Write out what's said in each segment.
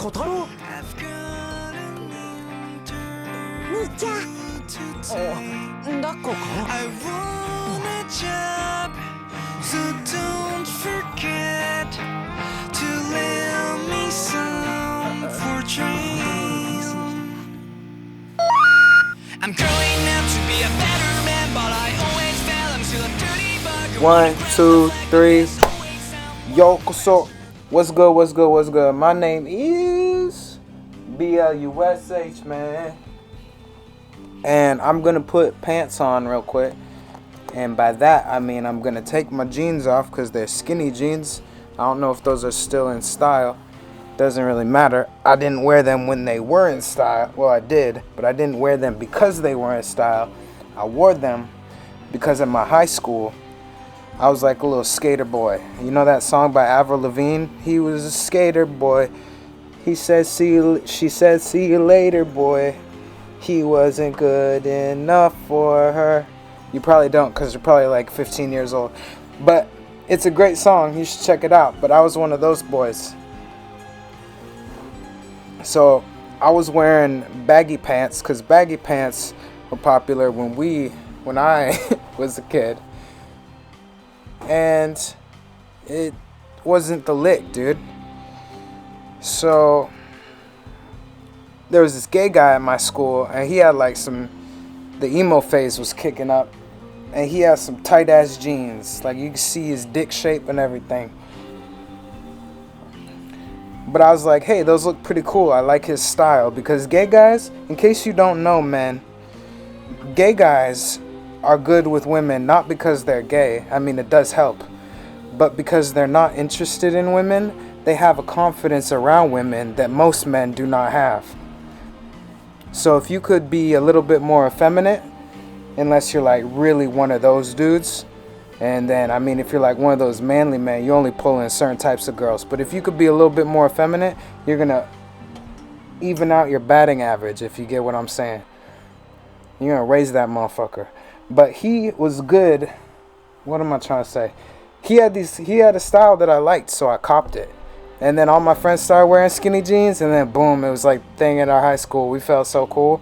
小太郎。兄ちゃん。抱っこか。So don't forget to lend me some for dreams. I'm growing up to be a better man, but I always fail. I'm still a dirty bugger. 1, 2, 3. Yokoso. What's good? What's good? What's good? My name is BLUSH, man. And I'm gonna put pants on real quick. And by that, I mean I'm gonna take my jeans off because they're skinny jeans. I don't know if those are still in style. Doesn't really matter. I didn't wear them when they were in style. Well, I did, but I didn't wear them because they were in style. I wore them because in my high school, I was like a little skater boy. You know that song by Avril Lavigne? He was a skater boy. He said, she said, see you later, boy. He wasn't good enough for her. You probably don't because you're probably like 15 years old. But it's a great song. You should check it out. But I was one of those boys. So I was wearing baggy pants because baggy pants were popular when I was a kid. And it wasn't the lick, dude. So there was this gay guy at my school and he had like the emo phase was kicking up. And he has some tight ass jeans. Like you can see his dick shape and everything. But I was like, hey, those look pretty cool. I like his style. Because gay guys, in case you don't know, man, gay guys are good with women not because they're gay. I mean, it does help. But because they're not interested in women, they have a confidence around women that most men do not have. So if you could be a little bit more effeminate, unless you're like really one of those dudes, and then I mean if you're like one of those manly men, you only pull in certain types of girls. But if you could be a little bit more effeminate, you're gonna even out your batting average, if you get what I'm saying. You're gonna raise that motherfucker. But he was good. What am I trying to say? He had a style that I liked, so I copped it. And then all my friends started wearing skinny jeans, and then boom, it was like thing at our high school. We felt so cool.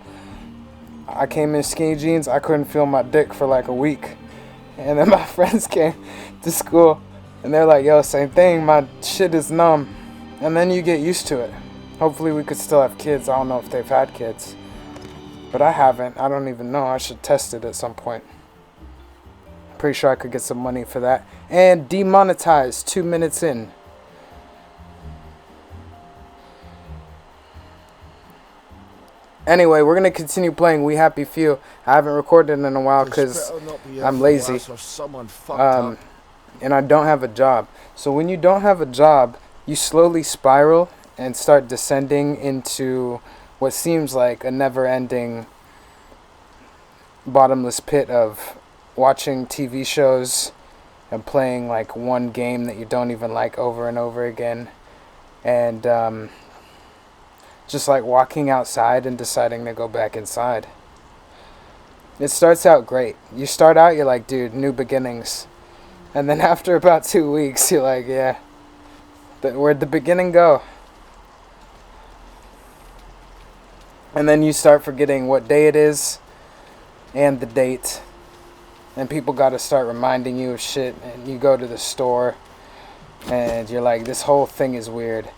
I came in skinny jeans. I couldn't feel my dick for like a week. And then my friends came to school and they're like, yo, same thing. My shit is numb. And then you get used to it. Hopefully we could still have kids. I don't know if they've had kids. But I haven't. I don't even know. I should test it at some point. Pretty sure I could get some money for that. And demonetized 2 minutes in. Anyway, we're going to continue playing We Happy Few. I haven't recorded in a while because I'm lazy. And I don't have a job. So when you don't have a job, you slowly spiral and start descending into what seems like a never-ending bottomless pit of watching TV shows and playing like one game that you don't even like over and over again. And just like walking outside and deciding to go back inside. It starts out great. You start out, you're like, dude, new beginnings. And then after about 2 weeks, you're like, yeah, where'd the beginning go? And then you start forgetting what day it is and the date. And people got to start reminding you of shit. And you go to the store and you're like, this whole thing is weird.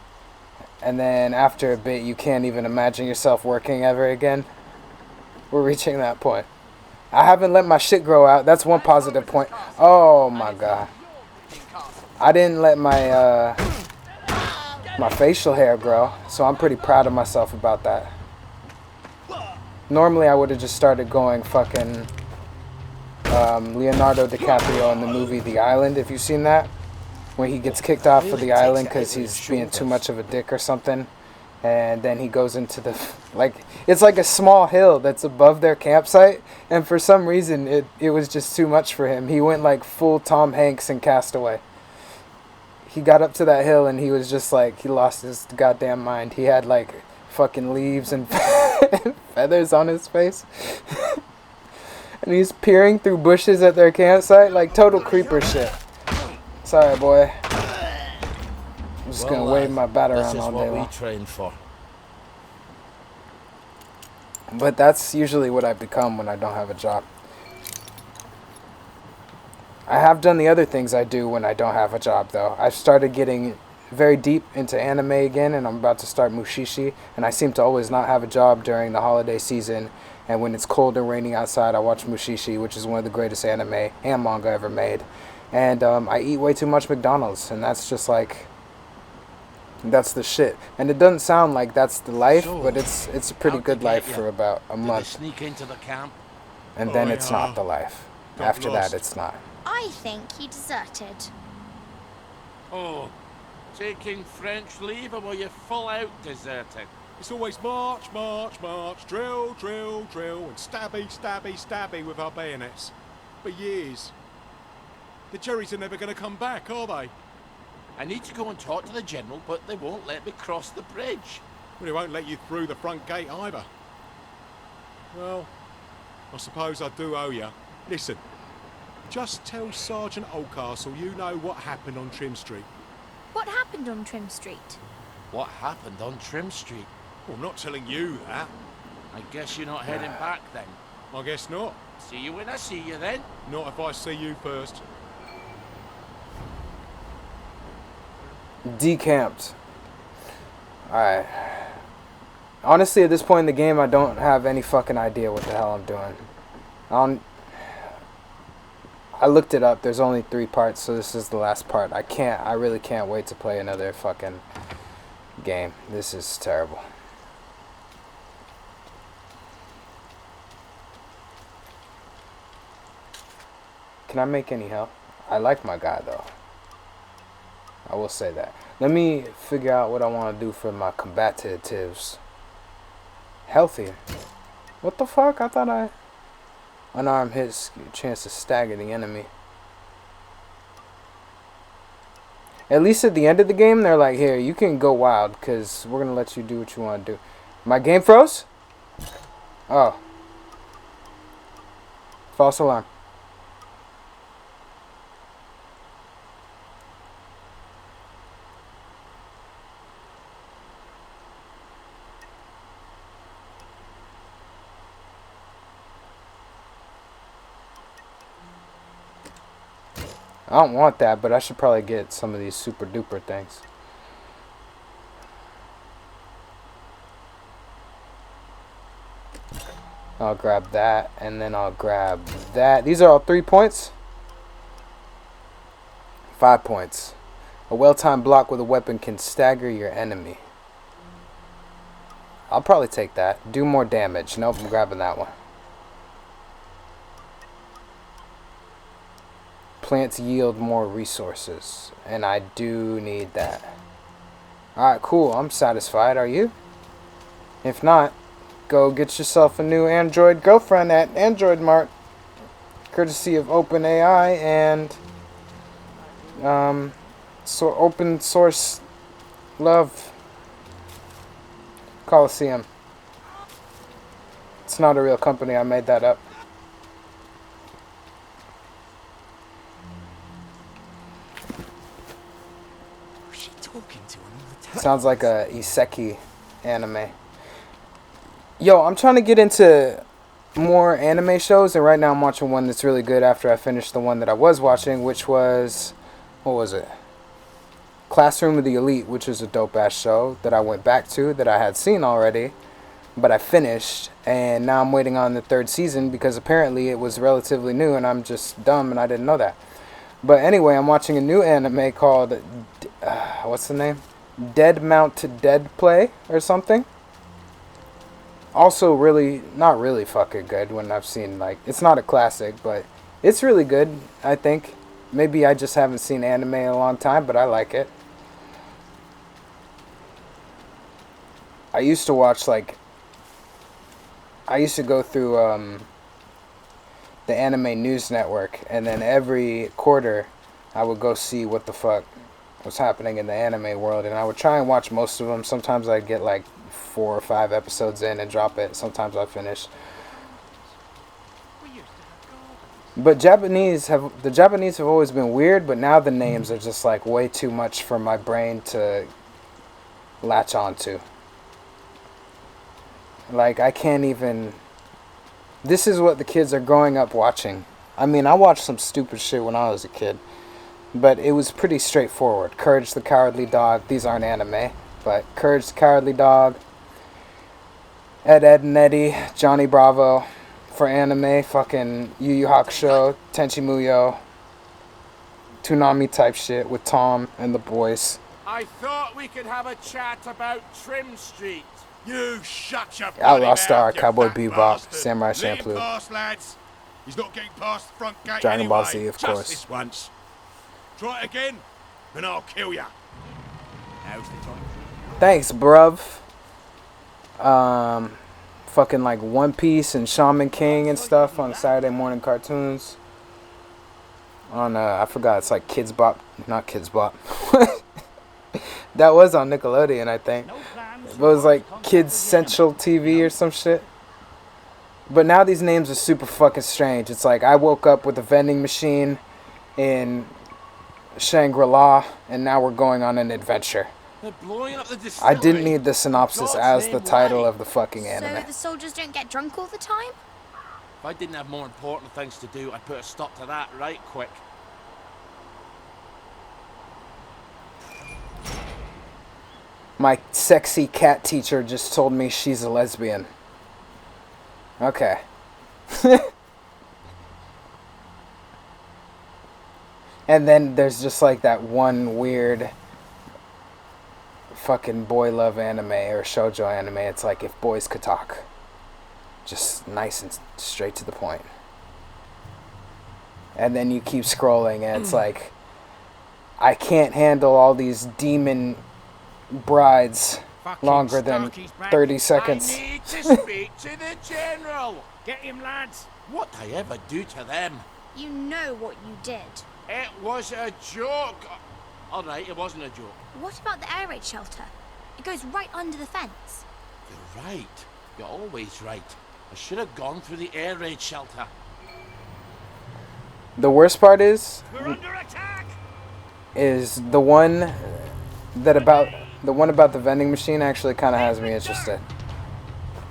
And then after a bit, you can't even imagine yourself working ever again. We're reaching that point. I haven't let my shit grow out. That's one positive point. Oh my god. I didn't let my my facial hair grow. So I'm pretty proud of myself about that. Normally I would have just started going fucking Leonardo DiCaprio in the movie The Island, if you've seen that. When he gets kicked off of the island because he's being too much of a dick or something. And then he goes into the, like, it's like a small hill that's above their campsite. And for some reason, it was just too much for him. He went like full Tom Hanks in Castaway. He got up to that hill and he was just like, he lost his goddamn mind. He had like fucking leaves and feathers on his face. And he's peering through bushes at their campsite, like total creeper shit. Sorry, boy. I'm just gonna wave my bat around all day This is what we long. train for. But that's usually what I become when I don't have a job. I have done the other things I do when I don't have a job, though. I've started getting very deep into anime again, and I'm about to start Mushishi, and I seem to always not have a job during the holiday season, and when it's cold and raining outside, I watch Mushishi, which is one of the greatest anime and manga ever made. And I eat way too much McDonald's, and that's just like... that's the shit. And it doesn't sound like that's the life, So, but it's a pretty how'd good they life get you? for about a Did they month. sneak into the camp? And Oh, then it's yeah. not the life. Got After lost. that, it's not. I think he deserted. Oh, taking French leave, or were you full out deserted? It's always march, march, march, drill, drill, drill, and stabby, stabby, stabby with our bayonets. For years. The Jerrys are never going to come back, are they? I need to go and talk to the General, but they won't let me cross the bridge. Well, they won't let you through the front gate either. Well, I suppose I do owe you. Listen, just tell Sergeant Oldcastle you know what happened on Trim Street. What happened on Trim Street? What happened on Trim Street? Well, I'm not telling you that. I guess you're not heading back then. I guess not. See you when I see you then. Not if I see you first. Decamped. Alright. Honestly, at this point in the game, I don't have any fucking idea what the hell I'm doing. I looked it up. There's only 3 parts, so this is the last part. I really can't wait to play another fucking game. This is terrible. Can I make any help? I like my guy, though. I will say that. Let me figure out what I want to do for my combatives. Healthier. What the fuck? I thought I... Unarmed hits, chance to stagger the enemy. At least at the end of the game, they're like, here, you can go wild, because we're going to let you do what you want to do. My game froze? Oh. False alarm. I don't want that, but I should probably get some of these super duper things. I'll grab that, and then I'll grab that. These are all 3 points. 5 points. A well-timed block with a weapon can stagger your enemy. I'll probably take that. Do more damage. Nope, I'm grabbing that one. Plants yield more resources, and I do need that. Alright, cool. I'm satisfied. Are you? If not, go get yourself a new Android girlfriend at Android Mart, courtesy of OpenAI and open source love Coliseum. It's not a real company. I made that up. Sounds like a isekai anime. Yo, I'm trying to get into more anime shows, and right now I'm watching one that's really good after I finished the one that I was watching, which was, what was it? Classroom of the Elite, which is a dope-ass show that I went back to, that I had seen already, but I finished, and now I'm waiting on the 3rd season because apparently it was relatively new, and I'm just dumb and I didn't know that. But anyway, I'm watching a new anime called, what's the name? Dead Mount to Dead Play or something. Also really, not really fucking good when I've seen, like, it's not a classic, but it's really good, I think. Maybe I just haven't seen anime in a long time, but I like it. I used to watch, like, I used to go through the Anime News Network, and then every quarter I would go see what the fuck was happening in the anime world, and I would try and watch most of them. Sometimes I'd get like 4 or 5 episodes in and drop it. Sometimes I'd finish. But the Japanese have always been weird, but now the names are just like way too much for my brain to latch onto. Like I can't even. This is what the kids are growing up watching. I mean, I watched some stupid shit when I was a kid, but it was pretty straightforward. Courage the Cowardly Dog. These aren't anime, but Courage the Cowardly Dog. Ed, and Eddie, Johnny Bravo. For anime, fucking Yu Yu Hakusho, Tenchi Muyo, Toonami type shit with Tom and the boys. I thought we could have a chat about Trim Street. You shut your bloody Outlaw mouth, Star, you Cowboy fat Bebop, bastard. Samurai Let him Champloo. pass, lads. He's not getting past the front gate Dragon Ball anyway. Z, of Just course. this once. Try it again, and I'll kill ya. Now's the time. Thanks, bruv. Fucking like One Piece and Shaman King and stuff on Saturday morning cartoons. On I forgot, it's like Kids Bop, not Kids Bop. That was on Nickelodeon, I think. It was like Kids Central TV or some shit. But now these names are super fucking strange. It's like I woke up with a vending machine in Shangri-La, and now we're going on an adventure. They're blowing up the distillery. I didn't need the synopsis God's as the name, title why? of the fucking So anime. the soldiers don't get drunk all the time? If I didn't have more important things to do, I'd put a stop to that right quick. My sexy cat teacher just told me she's a lesbian. Okay. And then there's just like that one weird fucking boy love anime or shoujo anime. It's like if boys could talk. Just nice and straight to the point. And then you keep scrolling and it's like I can't handle all these demon brides longer than 30 seconds. I need to speak to the General. Get him, lads! What I ever do to them? You know what you did. It was a joke. All right, it wasn't a joke. What about the air raid shelter? It goes right under the fence. You're right. You're always right. I should have gone through the air raid shelter. The worst part is We're under attack! the one about the vending machine actually kind of has me interested.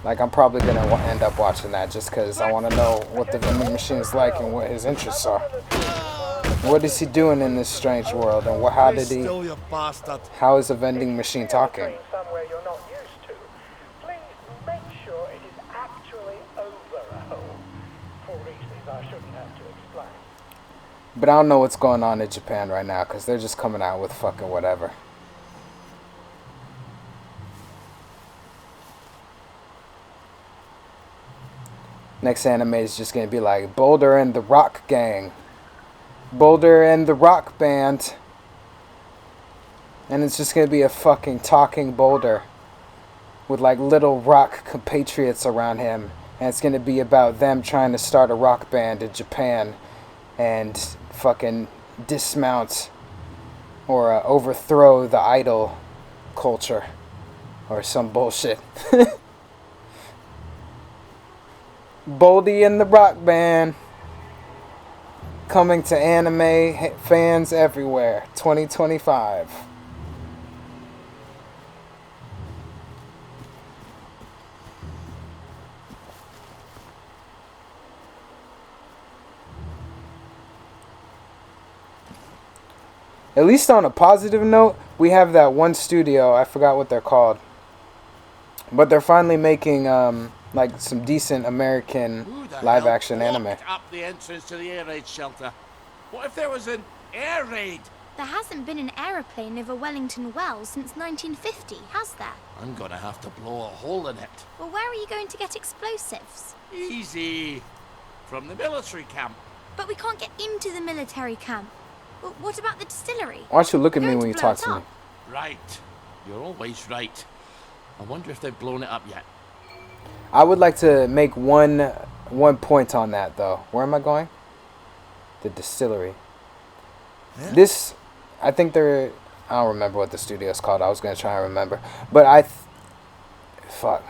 Like I'm probably gonna end up watching that just because I want to know what the vending machine is like and what his interests are. What is he doing in this strange world, and how is a vending machine talking? Somewhere you're not used to. Please make sure it is actually over a hole. For reasons I shouldn't have to explain. But I don't know what's going on in Japan right now because they're just coming out with fucking whatever. Next anime is just gonna be like Boulder and the Rock Gang. Boulder and the Rock Band. And it's just gonna be a fucking talking Boulder with like little rock compatriots around him. And it's gonna be about them trying to start a rock band in Japan and fucking dismount or overthrow the idol culture or some bullshit. Boldy and the Rock Band coming to anime fans everywhere 2025. At least on a positive note, we have that one studio, I forgot what they're called, but they're finally making like some decent American Who the live hell action anime. blocked up the entrance to the air raid shelter? What if there was an air raid? There hasn't been an aeroplane over Wellington Wells since 1950, has there? I'm gonna have to blow a hole in it. Well, where are you going to get explosives? Easy. From the military camp. But we can't get into the military camp. Well, what about the distillery? Why don't you look at We're me going when you blow talk it to me? up. Right. You're always right. I wonder if they've blown it up yet. I would like to make one point on that though. Where am I going? The distillery. Yeah. This, I think I don't remember what the studio is called. I was gonna try and remember, but fuck.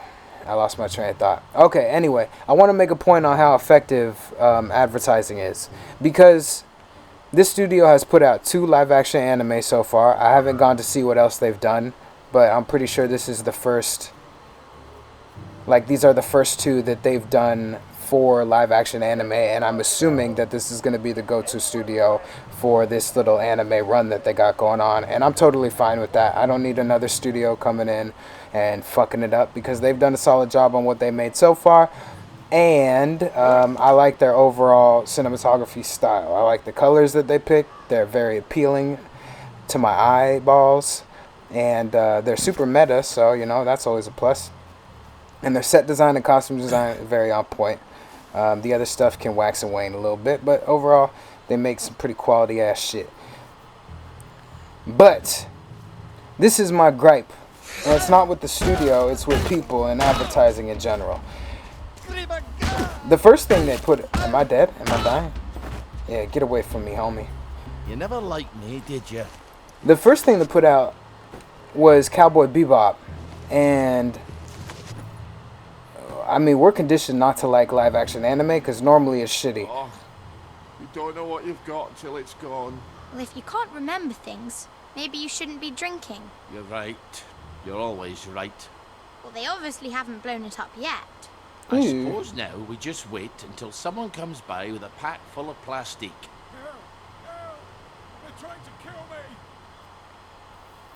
I lost my train of thought. Okay, anyway, I want to make a point on how effective advertising is. Because this studio has put out 2 live-action anime so far. I haven't gone to see what else they've done, but I'm pretty sure this is the first... Like, these are the first 2 that they've done for live-action anime, and I'm assuming that this is going to be the go-to studio for this little anime run that they got going on, and I'm totally fine with that. I don't need another studio coming in and fucking it up, because they've done a solid job on what they made so far. And I like their overall cinematography style. I like the colors that they pick. They're very appealing to my eyeballs. And they're super meta, so, you know, that's always a plus. And their set design and costume design are very on point. The other stuff can wax and wane a little bit, but overall, they make some pretty quality ass shit. But this is my gripe. And it's not with the studio, it's with people and advertising in general. The first thing they put... Am I dead? Am I dying? Yeah, get away from me, homie. You never liked me, did you? The first thing they put out was Cowboy Bebop. And... I mean, we're conditioned not to like live-action anime, because normally it's shitty. Oh, you don't know what you've got until it's gone. Well, if you can't remember things, maybe you shouldn't be drinking. You're right. You're always right. Well, they obviously haven't blown it up yet. I suppose now we just wait until someone comes by with a pack full of plastic. They're trying to kill me.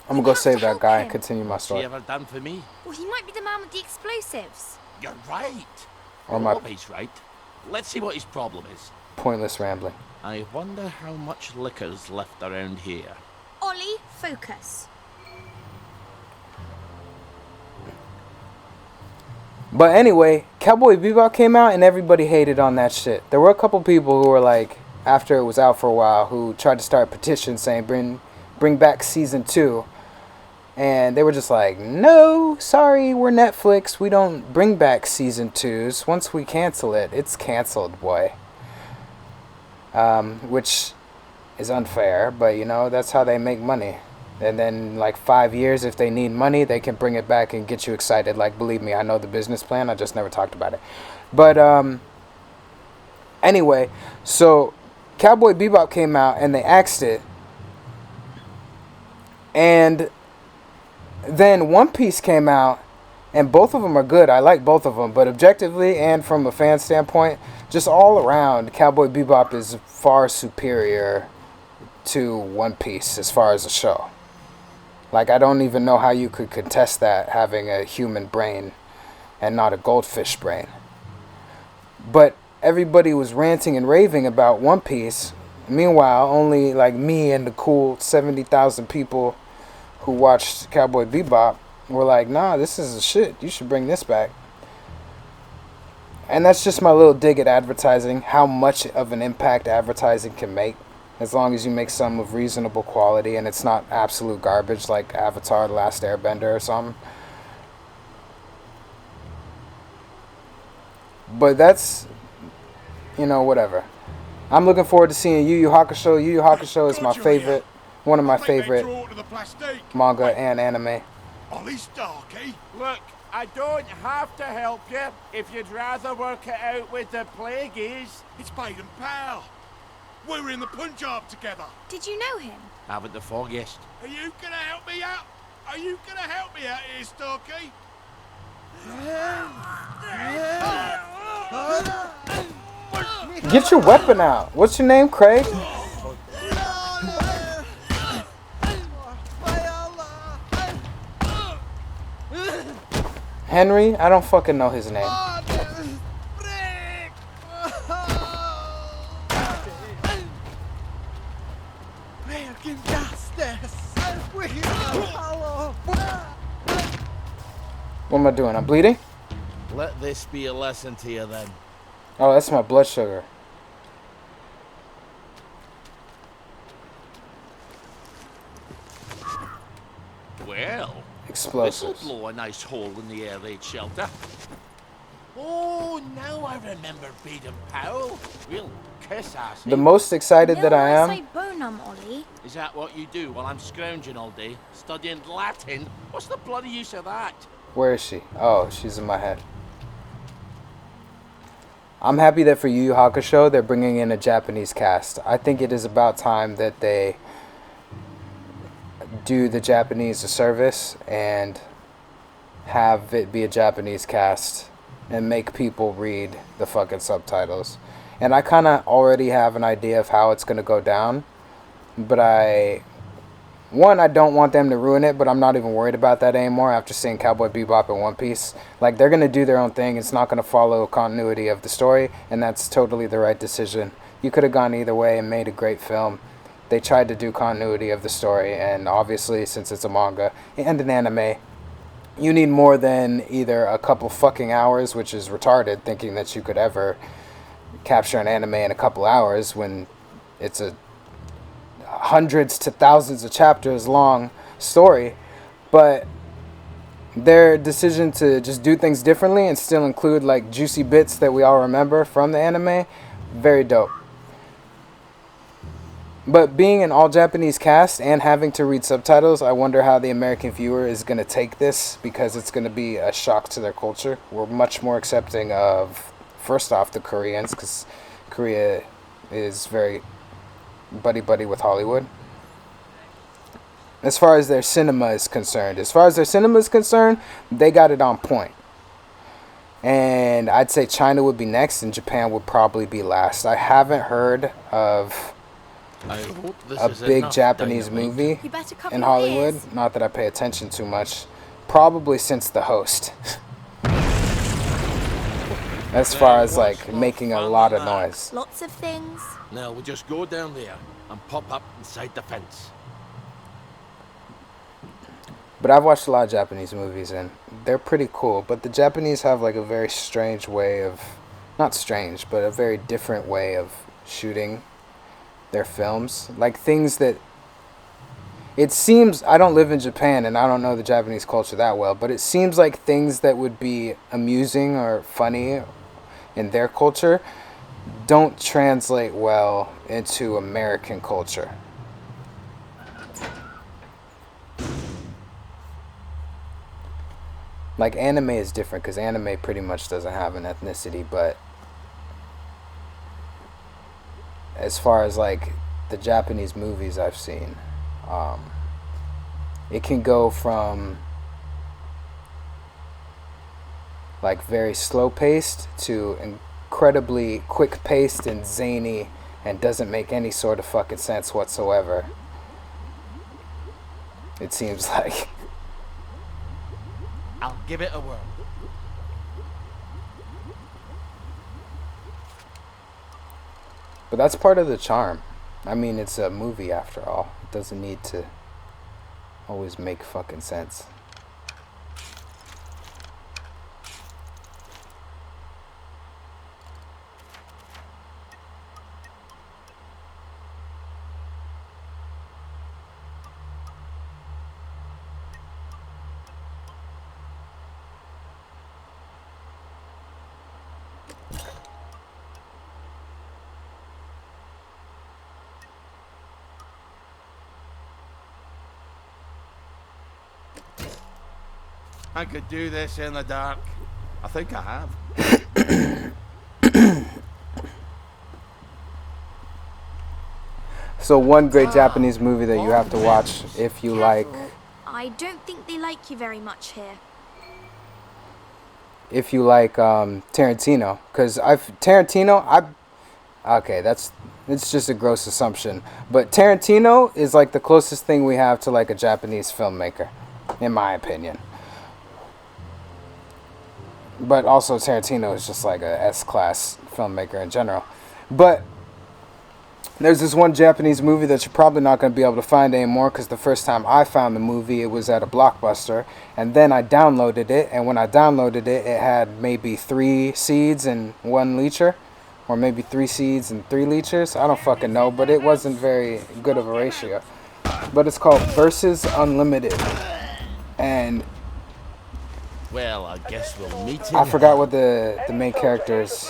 I'm gonna go save that help guy and him. continue my What's he story. ever done for me? Well, he might be the man with the explosives. You're right. Or my Always right. Let's see what his problem is. pointless rambling. I wonder how much liquor's left around here. Ollie, focus. But anyway, Cowboy Bebop came out and everybody hated on that shit. There were a couple people who were like, after it was out for a while, who tried to start petitions saying bring back season 2. And they were just like, no, sorry, we're Netflix. We don't bring back season 2s. Once we cancel it, it's canceled, boy. Which is unfair, but you know, that's how they make money. And then like 5 years, if they need money, they can bring it back and get you excited. Like, believe me, I know the business plan. I just never talked about it. But anyway, so Cowboy Bebop came out and they axed it. And then One Piece came out, and both of them are good. I like both of them, but objectively and from a fan standpoint, just all around, Cowboy Bebop is far superior to One Piece as far as a show. Like, I don't even know how you could contest that, having a human brain and not a goldfish brain. But everybody was ranting and raving about One Piece. Meanwhile, only like me and the cool 70,000 people who watched Cowboy Bebop were like, nah, this is a shit. You should bring this back. And that's just my little dig at advertising, how much of an impact advertising can make. As long as you make some of reasonable quality and it's not absolute garbage like Avatar: The Last Airbender or something. But that's, you know, whatever. I'm looking forward to seeing Yu Yu Hakusho. Yu Yu Hakusho is my favorite, one of my favorite manga and anime. Ollie Starkey. Look, I don't have to help you if you'd rather work it out with the plagueies. It's Baden Powell. We were in the Punjab together. Did you know him? Haven't the foggiest. Are you gonna help me out? Are you gonna help me out here, Starkey? Get your weapon out. What's your name, Craig? Henry? I don't fucking know his name. What am I doing? I'm bleeding? Let this be a lesson to you then. Oh, that's my blood sugar. Well, Explosives. this'll blow a nice hole in the air raid shelter. Oh, now I remember Baden Powell. We'll kiss ass. The most excited that I am. I bonum, Ollie. Is that what you do while I'm scrounging all day, studying Latin? What's the bloody use of that? Where is she? Oh, she's in my head. I'm happy that for Yu Yu Hakusho, they're bringing in a Japanese cast. I think it is about time that they do the Japanese a service and have it be a Japanese cast and make people read the fucking subtitles. And I kind of already have an idea of how it's going to go down, but I don't want them to ruin it, but I'm not even worried about that anymore after seeing Cowboy Bebop and One Piece. Like, they're going to do their own thing. It's not going to follow continuity of the story, and that's totally the right decision. You could have gone either way and made a great film. They tried to do continuity of the story, and obviously, since it's a manga and an anime, you need more than either a couple fucking hours, which is retarded, thinking that you could ever capture an anime in a couple hours when it's a hundreds to thousands of chapters long story. But their decision to just do things differently and still include like juicy bits that we all remember from the anime, very dope. But being an all Japanese cast and having to read subtitles, I wonder how the American viewer is going to take this, because it's going to be a shock to their culture. We're much more accepting of, first off, the Koreans, because Korea is very buddy-buddy with Hollywood. As far as their cinema is concerned, they got it on point. And I'd say China would be next and Japan would probably be last. I haven't heard of a big Japanese movie in Hollywood. Not that I pay attention too much. Probably since The Host. As far as like making a lot of noise. Lots of things. Now we just go down there and pop up inside the fence. But I've watched a lot of Japanese movies and they're pretty cool. But the Japanese have like a very strange way of, not strange, but a very different way of shooting their films. Like things that, it seems, I don't live in Japan and I don't know the Japanese culture that well, but it seems like things that would be amusing or funny in their culture don't translate well into American culture. Like anime is different because anime pretty much doesn't have an ethnicity, but as far as like the Japanese movies I've seen, it can go from like very slow paced to incredibly quick paced and zany and doesn't make any sort of fucking sense whatsoever. It seems like. I'll give it a whirl. But that's part of the charm. I mean, it's a movie after all. It doesn't need to always make fucking sense. I could do this in the dark. I think I have. So one great Japanese movie that you have to watch if you like, I don't think they like you very much here. Tarantino, because okay, it's just a gross assumption, but Tarantino is like the closest thing we have to like a Japanese filmmaker, in my opinion. But also Tarantino is just like a S-class filmmaker in general. But there's this one Japanese movie that you're probably not going to be able to find anymore, because the first time I found the movie, it was at a Blockbuster, and then I downloaded it, and when I downloaded it, it had maybe 3 seeds and 1 leecher, or maybe 3 seeds and 3 leechers. I don't fucking know, but it wasn't very good of a ratio. But it's called Versus Unlimited, and well, I guess we'll meet. I forgot what the main character's,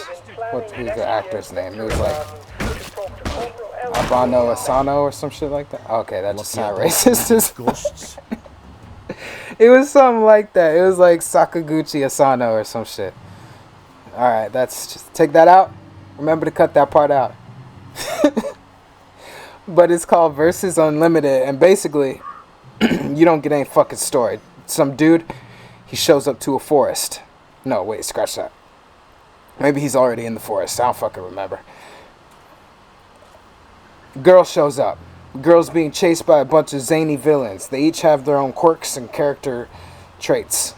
who's the actor's name. It was like Abano Asano or some shit like that. Okay, that just sounds racist. It was something like that. It was like Sakaguchi Asano or some shit. Alright, that's just take that out. Remember to cut that part out. But it's called Versus Unlimited, and basically, you don't get any fucking story. Some dude, he shows up to a forest. No, wait, scratch that. Maybe he's already in the forest. I don't fucking remember. Girl shows up. Girl's being chased by a bunch of zany villains. They each have their own quirks and character traits.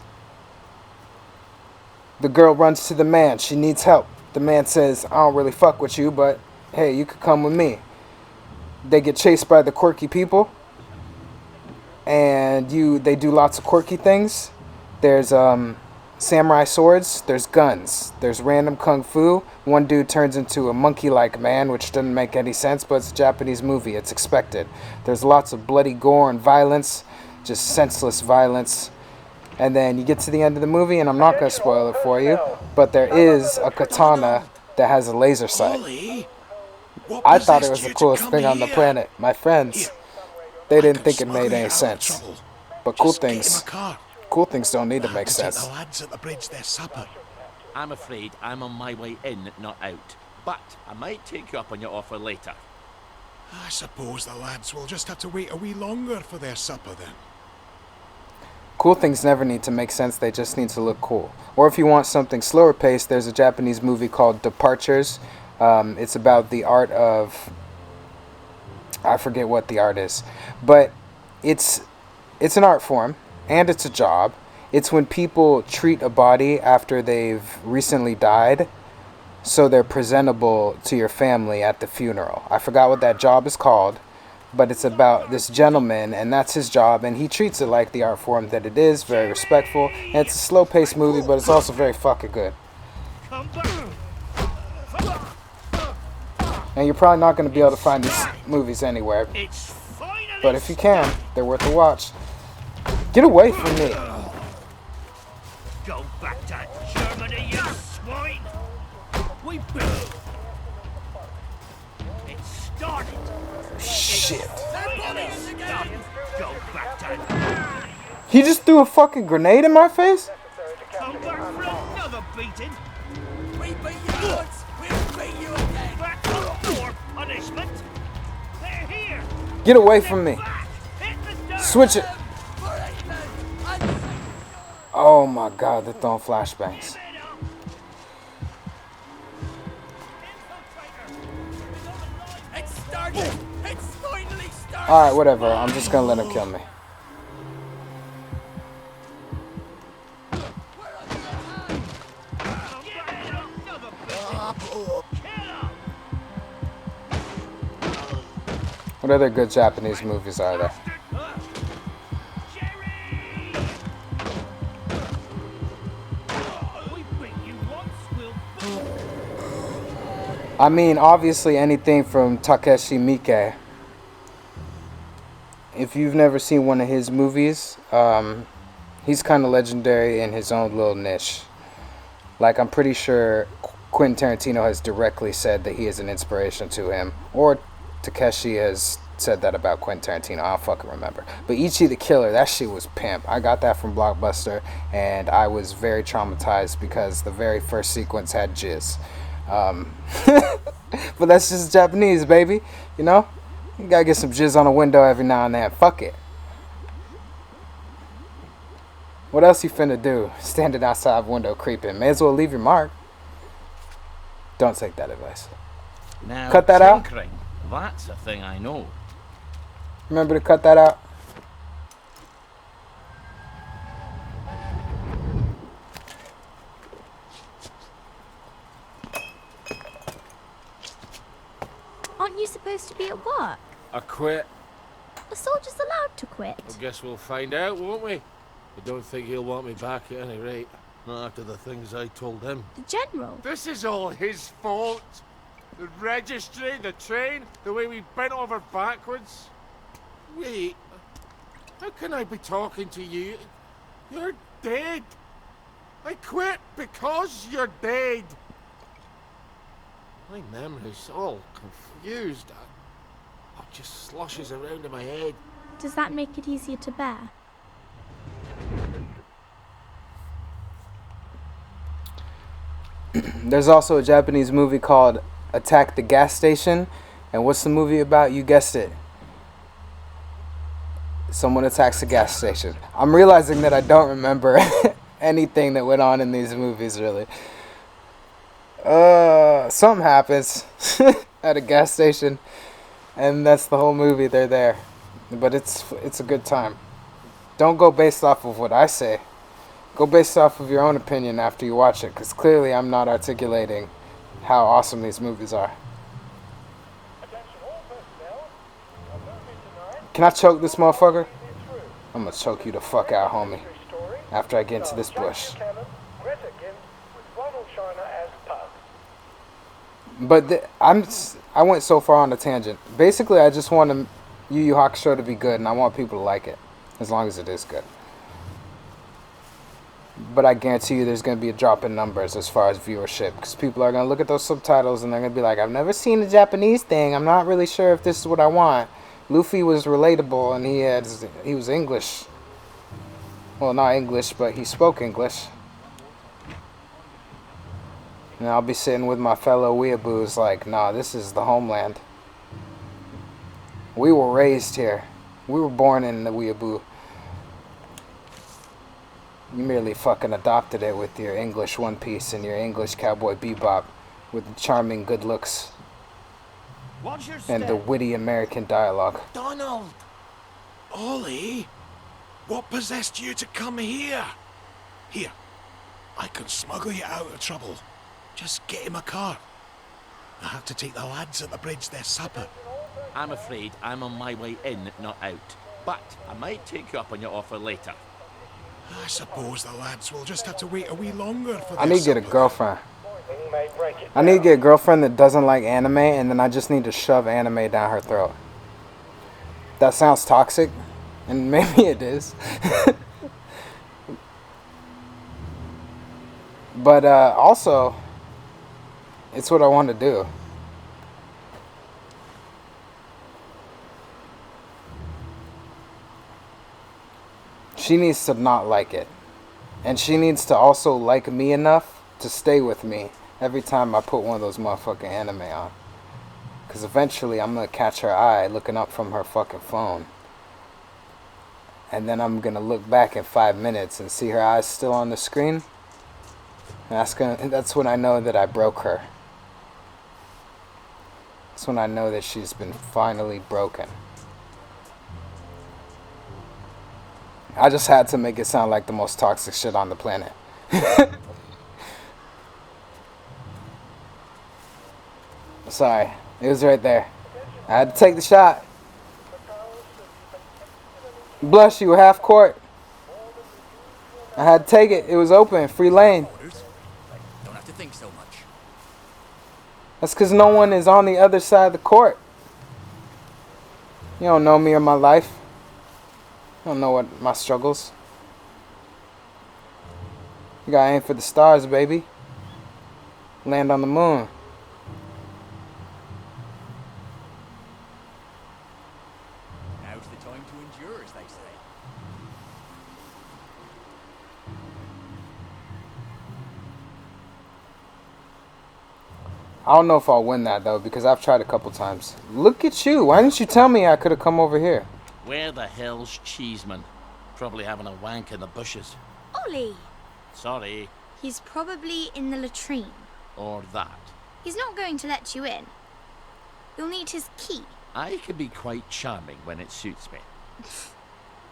The girl runs to the man. She needs help. The man says, I don't really fuck with you, but hey, you could come with me. They get chased by the quirky people. And they do lots of quirky things. There's samurai swords. There's guns. There's random kung fu. One dude turns into a monkey-like man, which doesn't make any sense, but it's a Japanese movie. It's expected. There's lots of bloody gore and violence. Just senseless violence. And then you get to the end of the movie, and I'm not going to spoil it for you, but there is a katana that has a laser sight. Ollie, what I thought it possessed was you the to coolest come thing on the here? planet. My friends, Here, they I didn't can think it made smuggle you any out of sense. trouble. But cool Just get in things, my car. cool things don't need to make Take sense. the lads at the bridge their supper. I'm afraid I'm on my way in, not out. But I might take you up on your offer later. I suppose the lads will just have to wait a wee longer for their supper then. Cool things never need to make sense, they just need to look cool. Or if you want something slower paced, there's a Japanese movie called Departures. It's about the art of... I forget what the art is. But it's an art form, and it's a job. It's when people treat a body after they've recently died, so they're presentable to your family at the funeral. I forgot what that job is called, but it's about this gentleman, and that's his job, and he treats it like the art form that it is, very respectful, and it's a slow-paced movie, but it's also very fucking good. Come back. And you're probably not going to be able to find these movies anywhere, It's finally but if you can, they're worth a watch. Get away from me. Go back to Germany, you swine! We've been... It started! Shit. Finally started! Go back to... He just threw a fucking grenade in my face? Come back for another beating! We beat you once, we'll beat you again. Back for more punishment! They're here! Get away from me. Back! Hit the dirt! Switch it. Oh my god, they're throwing flashbangs. It's started! It's finally started! Alright, whatever. I'm just gonna let him kill me. What other good Japanese movies are there? I mean, obviously anything from Takeshi Miike. If you've never seen one of his movies, he's kind of legendary in his own little niche. Like, I'm pretty sure Quentin Tarantino has directly said that he is an inspiration to him. Or Takeshi has said that about Quentin Tarantino. I don't fucking remember. But Ichi the Killer, that shit was pimp. I got that from Blockbuster, and I was very traumatized because the very first sequence had jizz. But that's just Japanese, baby. You know? You gotta get some jizz on a window every now and then. Fuck it. What else you finna do? Standing outside window creeping. May as well leave your mark. Don't take that advice. Now, Cut that out? tinkering, that's a thing I know. Remember to cut that out. Aren't you supposed to be at work? I quit. Are soldiers allowed to quit? I guess we'll find out, won't we? I don't think he'll want me back at any rate. Not after the things I told him. The general? This is all his fault. The registry, the train, the way we bent over backwards. Wait, how can I be talking to you? You're dead. I quit because you're dead. My memory's all confused. It just sloshes around in my head. Does that make it easier to bear? There's also a Japanese movie called Attack the Gas Station. And what's the movie about? You guessed it. Someone attacks a gas station. I'm realizing that I don't remember anything that went on in these movies, really. Something happens at a gas station, and that's the whole movie. They're there. But it's a good time. Don't go based off of what I say. Go based off of your own opinion after you watch it, because clearly I'm not articulating how awesome these movies are. Can I choke this motherfucker? I'm gonna choke you the fuck out, homie. After I get into this bush. But I went so far on a tangent. Basically, I just want Yu Yu Hakusho to be good, and I want people to like it, as long as it is good. But I guarantee you there's going to be a drop in numbers as far as viewership, because people are going to look at those subtitles and they're going to be like, I've never seen a Japanese thing. I'm not really sure if this is what I want. Luffy was relatable, and he was English. Well, not English, but he spoke English. And I'll be sitting with my fellow weeaboos like, nah, this is the homeland. We were raised here. We were born in the weeaboo. You merely fucking adopted it with your English One Piece and your English Cowboy Bebop with the charming good looks and the witty American dialogue. Donald! Ollie! What possessed you to come here? Here, I can smuggle you out of trouble. Just get in my car. I have to take the lads at the bridge their supper. I'm afraid I'm on my way in, not out. But I might take you up on your offer later. I suppose the lads will just have to wait a wee longer for I need to get a supper. girlfriend. I need to get a girlfriend that doesn't like anime, and then I just need to shove anime down her throat. That sounds toxic, and maybe it is. But also, it's what I want to do. She needs to not like it. And she needs to also like me enough to stay with me every time I put one of those motherfucking anime on. Because eventually I'm going to catch her eye looking up from her fucking phone. And then I'm going to look back in 5 minutes and see her eyes still on the screen. And that's when I know that I broke her. That's when I know that she's been finally broken. I just had to make it sound like the most toxic shit on the planet. Sorry, it was right there. I had to take the shot. Bless you, half court. I had to take it. It was open, free lane. Don't have to think so much. That's because no one is on the other side of the court. You don't know me or my life. I don't know what my struggles. You gotta aim for the stars, baby. Land on the moon. Now's the time to endure, as they say. I don't know if I'll win that though, because I've tried a couple times. Look at you. Why didn't you tell me I could have come over here? Where the hell's Cheeseman? Probably having a wank in the bushes. Ollie! Sorry. He's probably in the latrine. Or that. He's not going to let you in. You'll need his key. I can be quite charming when it suits me.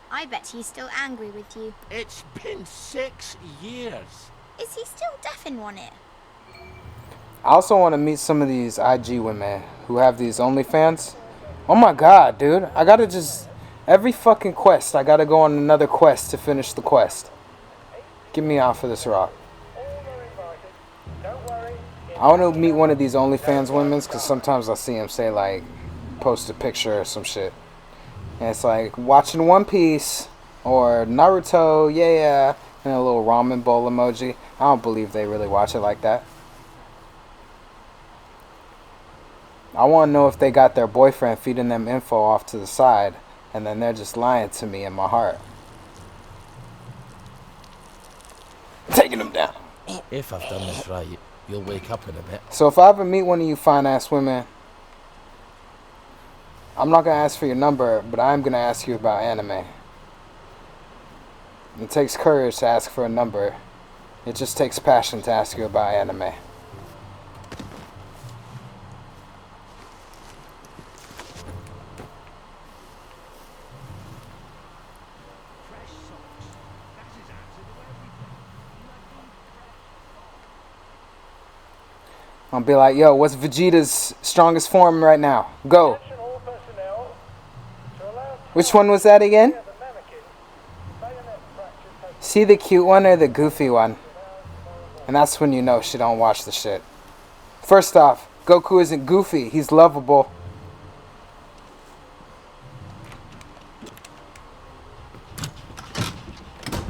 I bet he's still angry with you. It's been 6 years. Is he still deaf in one ear? I also want to meet some of these IG women who have these OnlyFans. Oh my god, dude. I gotta just... Every fucking quest, I gotta go on another quest to finish the quest. Get me off of this rock. I want to meet one of these OnlyFans women because sometimes I see them say like, post a picture or some shit. And it's like, watching One Piece or Naruto, yeah, and a little ramen bowl emoji. I don't believe they really watch it like that. I want to know if they got their boyfriend feeding them info off to the side, and then they're just lying to me in my heart. Taking them down. If I've done this right, You'll wake up in a bit. So if I ever meet one of you fine-ass women, I'm not going to ask for your number, but I'm going to ask you about anime. It takes courage to ask for a number. It just takes passion to ask you about anime. I'll be like, yo, what's Vegeta's strongest form right now? Go. Attention all personnel. To allow Which one was that again? the mannequin, bayonet fractures have See the cute one or the goofy one? And that's when you know she don't watch the shit. First off, Goku isn't goofy. He's lovable.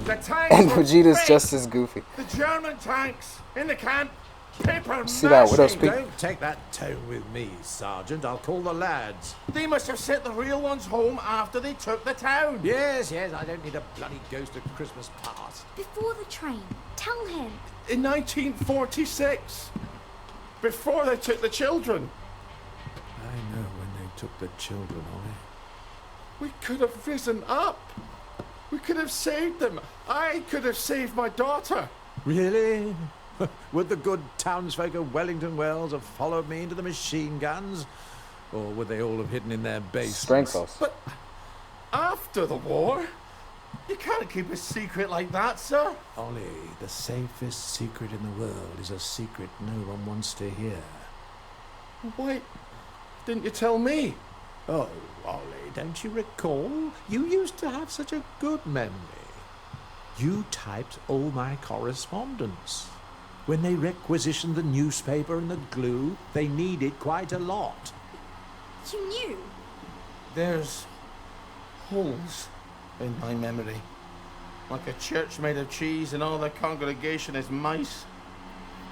The tanks And were Vegeta's fake. just as goofy. The German tanks in the camp. Paper See that widow's mashing. peak? Don't take that tone with me, Sergeant. I'll call the lads. They must have sent the real ones home after they took the town. Yes, I don't need a bloody ghost at Christmas past. Before the train. Tell him. In 1946. Before they took the children. I know when they took the children away. We could have risen up. We could have saved them. I could have saved my daughter. Really? Would the good townsfolk of Wellington Wells have followed me into the machine guns? Or would they all have hidden in their basements? Sprinkles. But after the war, you can't keep a secret like that, sir. Ollie, the safest secret in the world is a secret no one wants to hear. Why didn't you tell me? Oh, Ollie, don't you recall? You used to have such a good memory. You typed all my correspondence. When they requisitioned the newspaper and the glue, they needed quite a lot. You knew. There's holes in my memory. Like a church made of cheese and all the congregation is mice.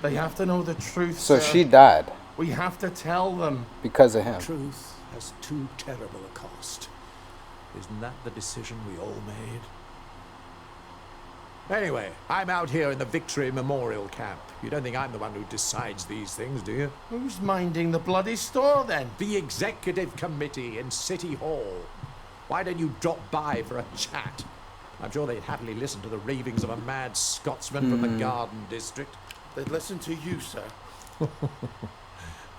They have to know the truth, So sir. she died We have to tell them. because of him. Truth has too terrible a cost. Isn't that the decision we all made? Anyway, I'm out here in the Victory Memorial Camp. You don't think I'm the one who decides these things, do you? Who's minding the bloody store then? The Executive Committee in City Hall. Why don't you drop by for a chat? I'm sure they'd happily listen to the ravings of a mad Scotsman from the Garden District. They'd listen to you, sir.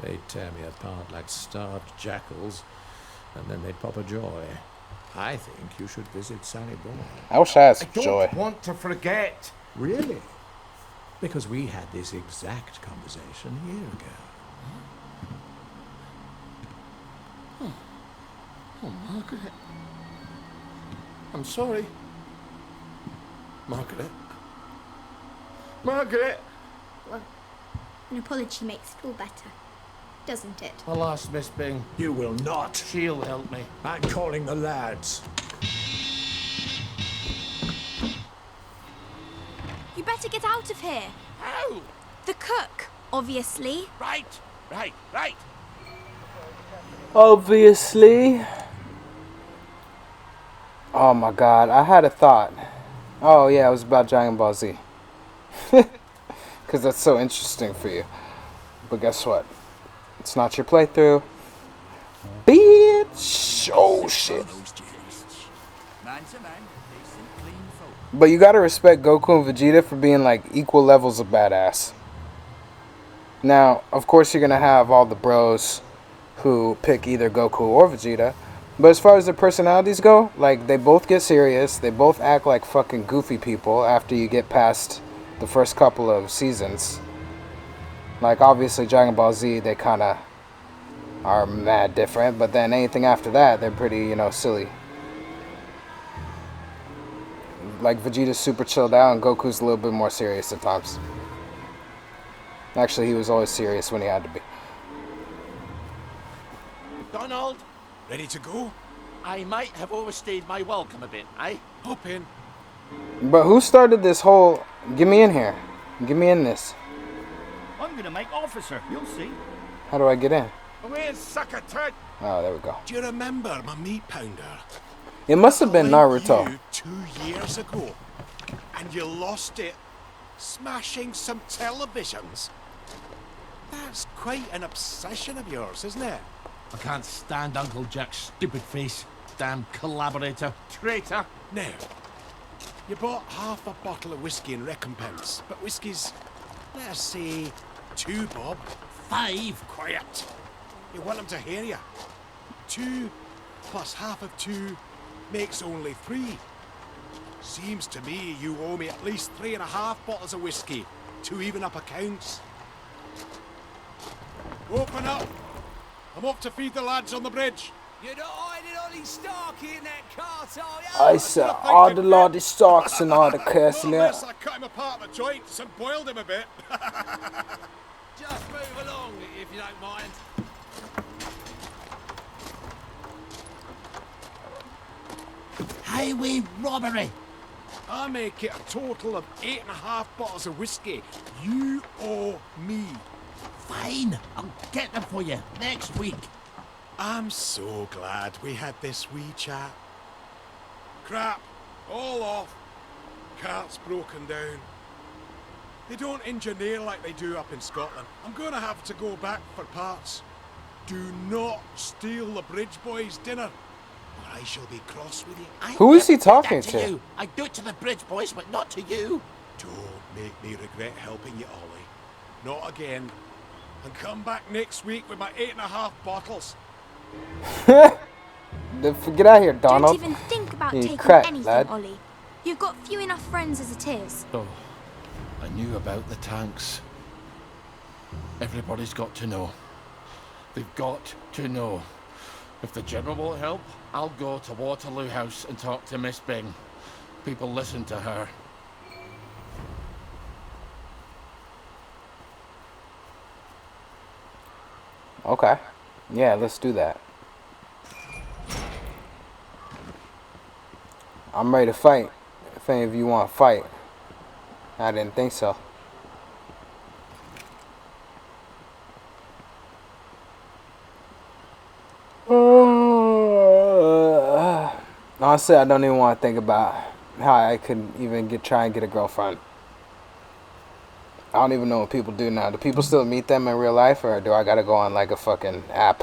They'd tear me apart like starved jackals, and then they'd pop a joy. I think you should visit Sally Bourne. I wish I had I some don't joy. want to forget. Really? Because we had this exact conversation a year ago. Oh, Margaret. I'm sorry. Margaret. Margaret! An apology makes it all better, doesn't it? Alas, Miss Bing. You will not. She'll help me. I'm calling the lads. You better get out of here. How? The cook, obviously. Right. Obviously. Oh my god, I had a thought. Oh yeah, it was about Dragon Ball Z. Because that's so interesting for you. But guess what? It's not your playthrough. Bitch! Oh shit. Man to man, decent, clean folk. But you gotta respect Goku and Vegeta for being like equal levels of badass. Now, of course you're gonna have all the bros who pick either Goku or Vegeta. But as far as their personalities go, like they both get serious, they both act like fucking goofy people after you get past the first couple of seasons. Like obviously Dragon Ball Z, they kinda are mad different, but then anything after that, they're pretty, you know, silly. Like Vegeta's super chilled out and Goku's a little bit more serious at times. Actually, he was always serious when he had to be. Donald, Ready to go? I might have overstayed my welcome a bit, eh? Hop in. But who started this whole... Get me in here. Get me in this. I'm gonna make officer, you'll see. How do I get in? Away, sucker turd! Oh, there we go. Do you remember my meat pounder? It must have been I Naruto. you 2 years ago. And you lost it smashing some televisions. That's quite an obsession of yours, isn't it? I can't stand Uncle Jack's stupid face. Damn collaborator. Traitor. Now, you bought half a bottle of whiskey in recompense, but whiskey's, let us say, 2 bob. 5. Quiet. You want them to hear you. 2 plus half of 2 makes only 3. Seems to me you owe me at least 3.5 bottles of whiskey to even up accounts. Open up. I'm off to feed the lads on the bridge. You're not hiding Ollie Starkey in that cart, are you? I said all the Lordy Starks and all the cursing Well, it. unless I cut him apart at the joints and boiled him a bit. Just move along, if you don't mind. Highway robbery. I make it a total of 8.5 bottles of whiskey. You owe me. Fine. I'll get them for you next week. I'm so glad we had this wee chat. Crap, all off. Cart's broken down. They don't engineer like they do up in Scotland. I'm going to have to go back for parts. Do not steal the bridge boys' dinner, or I shall be cross with you. Who is he talking to? You. I do it to the bridge boys, but not to you. Don't make me regret helping you, Ollie. Not again. And come back next week with my 8.5 bottles. Get out of here, Donald. Don't even think about You taking crack, anything, lad. Ollie. You've got few enough friends as it is. Oh, I knew about the tanks. Everybody's got to know. They've got to know. If the General will help, I'll go to Waterloo House and talk to Miss Bing. People listen to her. Okay. Yeah, let's do that. I'm ready to fight. If any of you want to fight. I didn't think so. Honestly, I don't even want to think about how I could even try and get a girlfriend. I don't even know what people do now. Do people still meet them in real life, or do I gotta go on like a fucking app?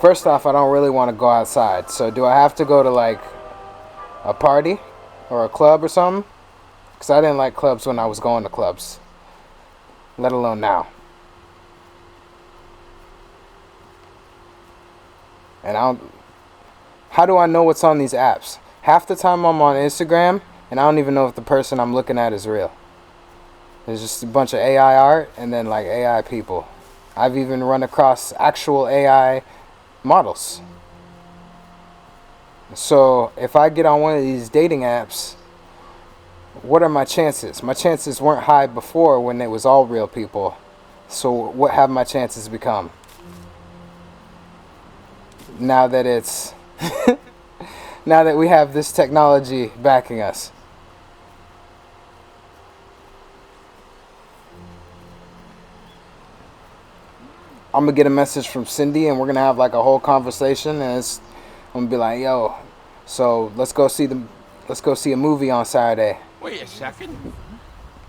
First off, I don't really want to go outside. So do I have to go to like a party or a club or something? Because I didn't like clubs when I was going to clubs, let alone now. And how do I know what's on these apps? Half the time I'm on Instagram and I don't even know if the person I'm looking at is real. There's just a bunch of AI art and then like AI people. I've even run across actual AI models. So if I get on one of these dating apps, what are my chances? My chances weren't high before when it was all real people. So what have my chances become? Now that it's now that we have this technology backing us. I'm gonna get a message from Cindy and we're gonna have like a whole conversation, and I'm gonna be like, yo, so let's go see a movie on Saturday. Wait a second.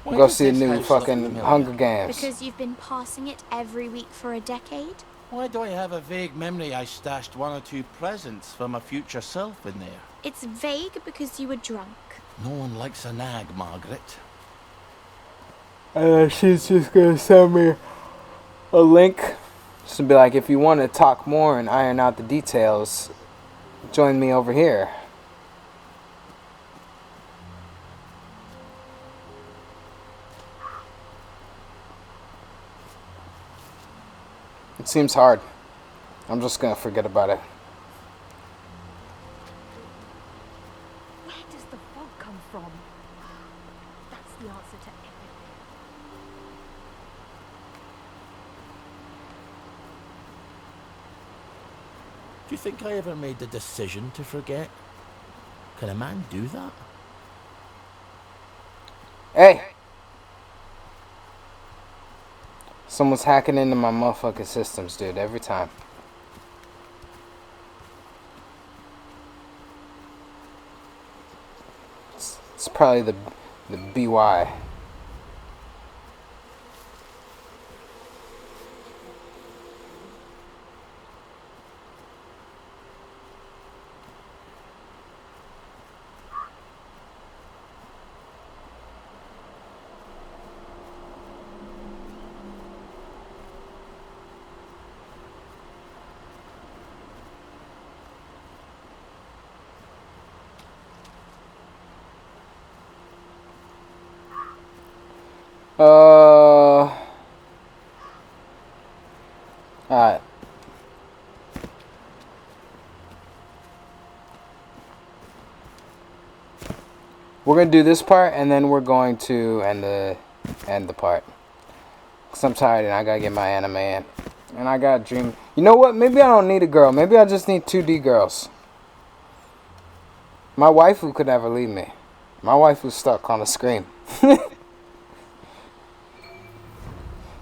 We'll go see a new fucking Hunger Games. Because you've been passing it every week for a decade? Why do I have a vague memory I stashed 1 or 2 presents for my future self in there? It's vague because you were drunk. No one likes a nag, Margaret. She's just gonna send me a link. Just to be like, if you want to talk more and iron out the details, join me over here. It seems hard. I'm just gonna forget about it. Where does the fog come from? That's the answer to everything. Do you think I ever made the decision to forget? Can a man do that? Hey! Someone's hacking into my motherfucking systems, dude, every time. It's probably the BY. Alright. We're gonna do this part, and then we're going to end the part. Cause I'm tired and I gotta get my anime in, and I got dream. You know what? Maybe I don't need a girl. Maybe I just need 2D girls. My waifu could never leave me. My waifu's stuck on a screen.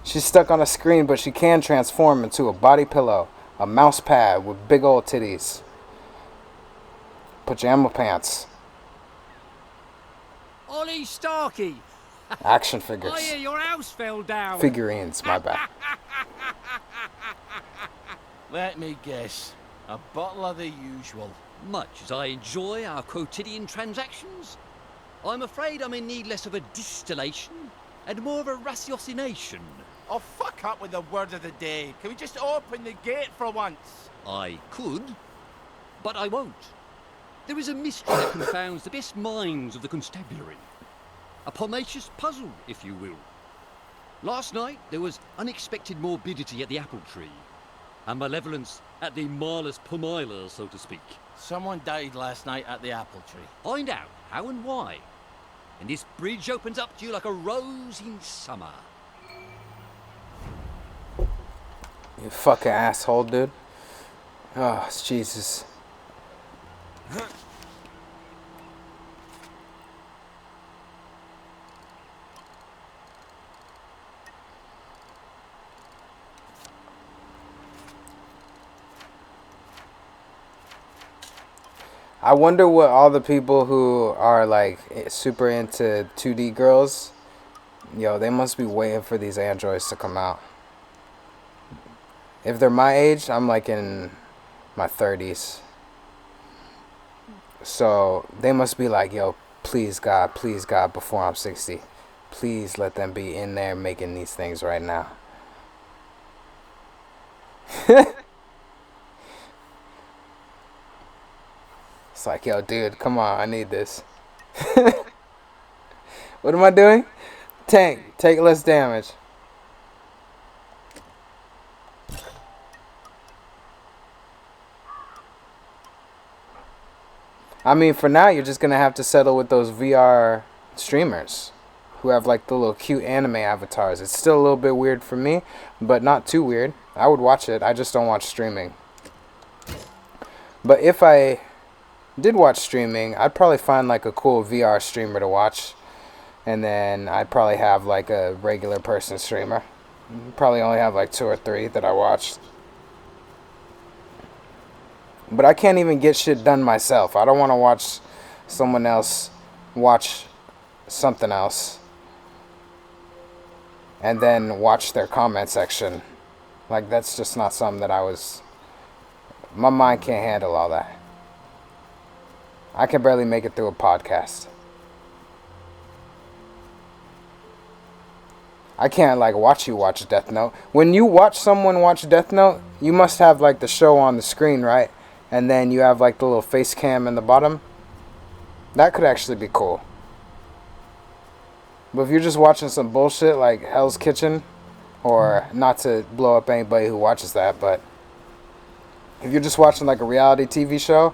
She's stuck on a screen, but she can transform into a body pillow, a mouse pad with big old titties, pajama pants, Ollie Starkey, action figures, I hear your house fell down. figurines, my bad. Let me guess. A bottle of the usual. Much as I enjoy our quotidian transactions, I'm afraid I'm in need less of a distillation and more of a ratiocination. Oh, fuck up with the word of the day. Can we just open the gate for once? I could, but I won't. There is a mystery that confounds the best minds of the constabulary. A pomacious puzzle, if you will. Last night, there was unexpected morbidity at the apple tree, and malevolence at the Marlus Pomiler, so to speak. Someone died last night at the apple tree. Find out how and why, and this bridge opens up to you like a rose in summer. You fucking asshole, dude. Oh, Jesus. I wonder what all the people who are like super into 2D girls, yo, they must be waiting for these androids to come out. If they're my age, I'm like in my 30s. So they must be like, yo, please God, before I'm 60, please let them be in there making these things right now. It's like, yo, dude, come on, I need this. What am I doing? Tank, take less damage. I mean, for now, you're just going to have to settle with those VR streamers who have like the little cute anime avatars. It's still a little bit weird for me, but not too weird. I would watch it. I just don't watch streaming. But if I did watch streaming, I'd probably find like a cool VR streamer to watch. And then I'd probably have like a regular person streamer. Probably only have like 2 or 3 that I watched. But I can't even get shit done myself. I don't want to watch someone else watch something else and then watch their comment section. Like, that's just not something that my mind can't handle all that. I can barely make it through a podcast. I can't like watch you watch Death Note. When you watch someone watch Death Note, you must have like the show on the screen, right? And then you have like the little face cam in the bottom. That could actually be cool. But if you're just watching some bullshit like Hell's Kitchen, or not to blow up anybody who watches that, but if you're just watching like a reality TV show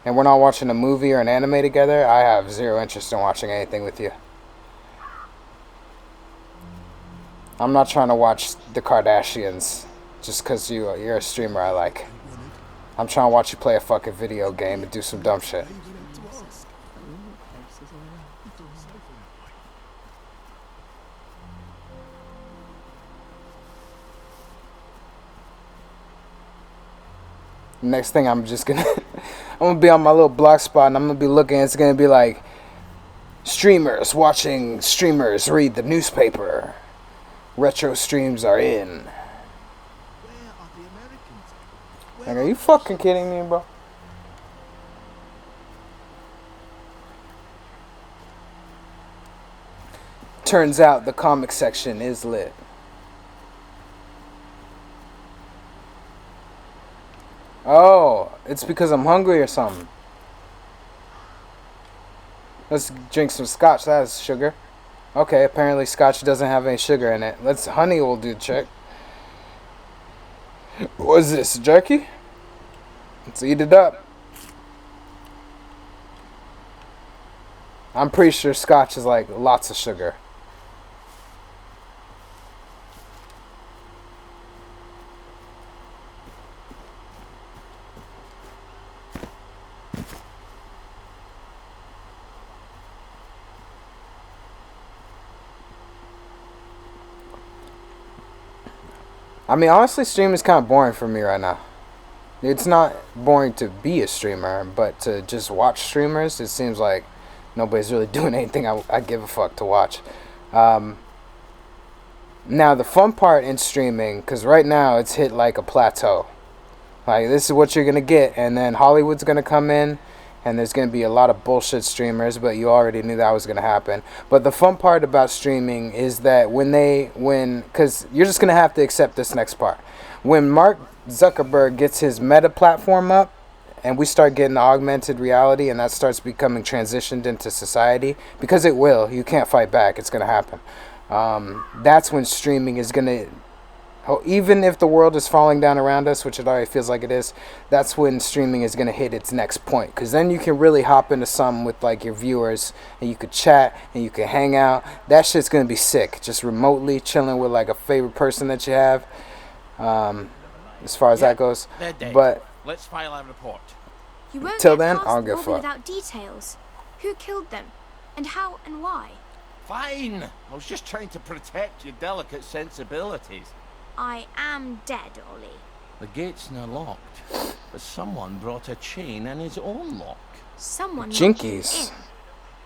and we're not watching a movie or an anime together, I have zero interest in watching anything with you. I'm not trying to watch the Kardashians just because you're a streamer I like. I'm trying to watch you play a fucking video game and do some dumb shit. Next thing I'm just gonna I'm gonna be on my little block spot and I'm gonna be looking, it's gonna be like Streamers watching streamers read the newspaper. Retro streams are in. Like, are you fucking kidding me, bro? Turns out the comic section is lit. Oh, it's because I'm hungry or something. Let's drink some scotch. That has sugar. Okay, apparently scotch doesn't have any sugar in it. Honey will do check. What is this, jerky? Let's eat it up. I'm pretty sure scotch is like lots of sugar. I mean, honestly, streaming is kind of boring for me right now. It's not boring to be a streamer, but to just watch streamers, it seems like nobody's really doing anything I give a fuck to watch. Now, the fun part in streaming, because right now it's hit like a plateau. Like, this is what you're going to get, and then Hollywood's going to come in, and there's going to be a lot of bullshit streamers, but you already knew that was going to happen. But the fun part about streaming is that because you're just going to have to accept this next part. When Mark Zuckerberg gets his Meta platform up, and we start getting augmented reality, and that starts becoming transitioned into society, because it will. You can't fight back. It's going to happen. That's when streaming is going to... Even if the world is falling down around us, which it already feels like it is, that's when streaming is going to hit its next point. Because then you can really hop into something with like your viewers, and you could chat, and you could hang out. That shit's going to be sick. Just remotely chilling with like a favorite person that you have. As far as that goes. But let's file a report. You won't till get then, past I'll give a Bobby fuck. without details. Who killed them? And how and why? Fine. I was just trying to protect your delicate sensibilities. I am dead, Ollie. The gate's now locked, but someone brought a chain and his own lock. Someone Jinkies.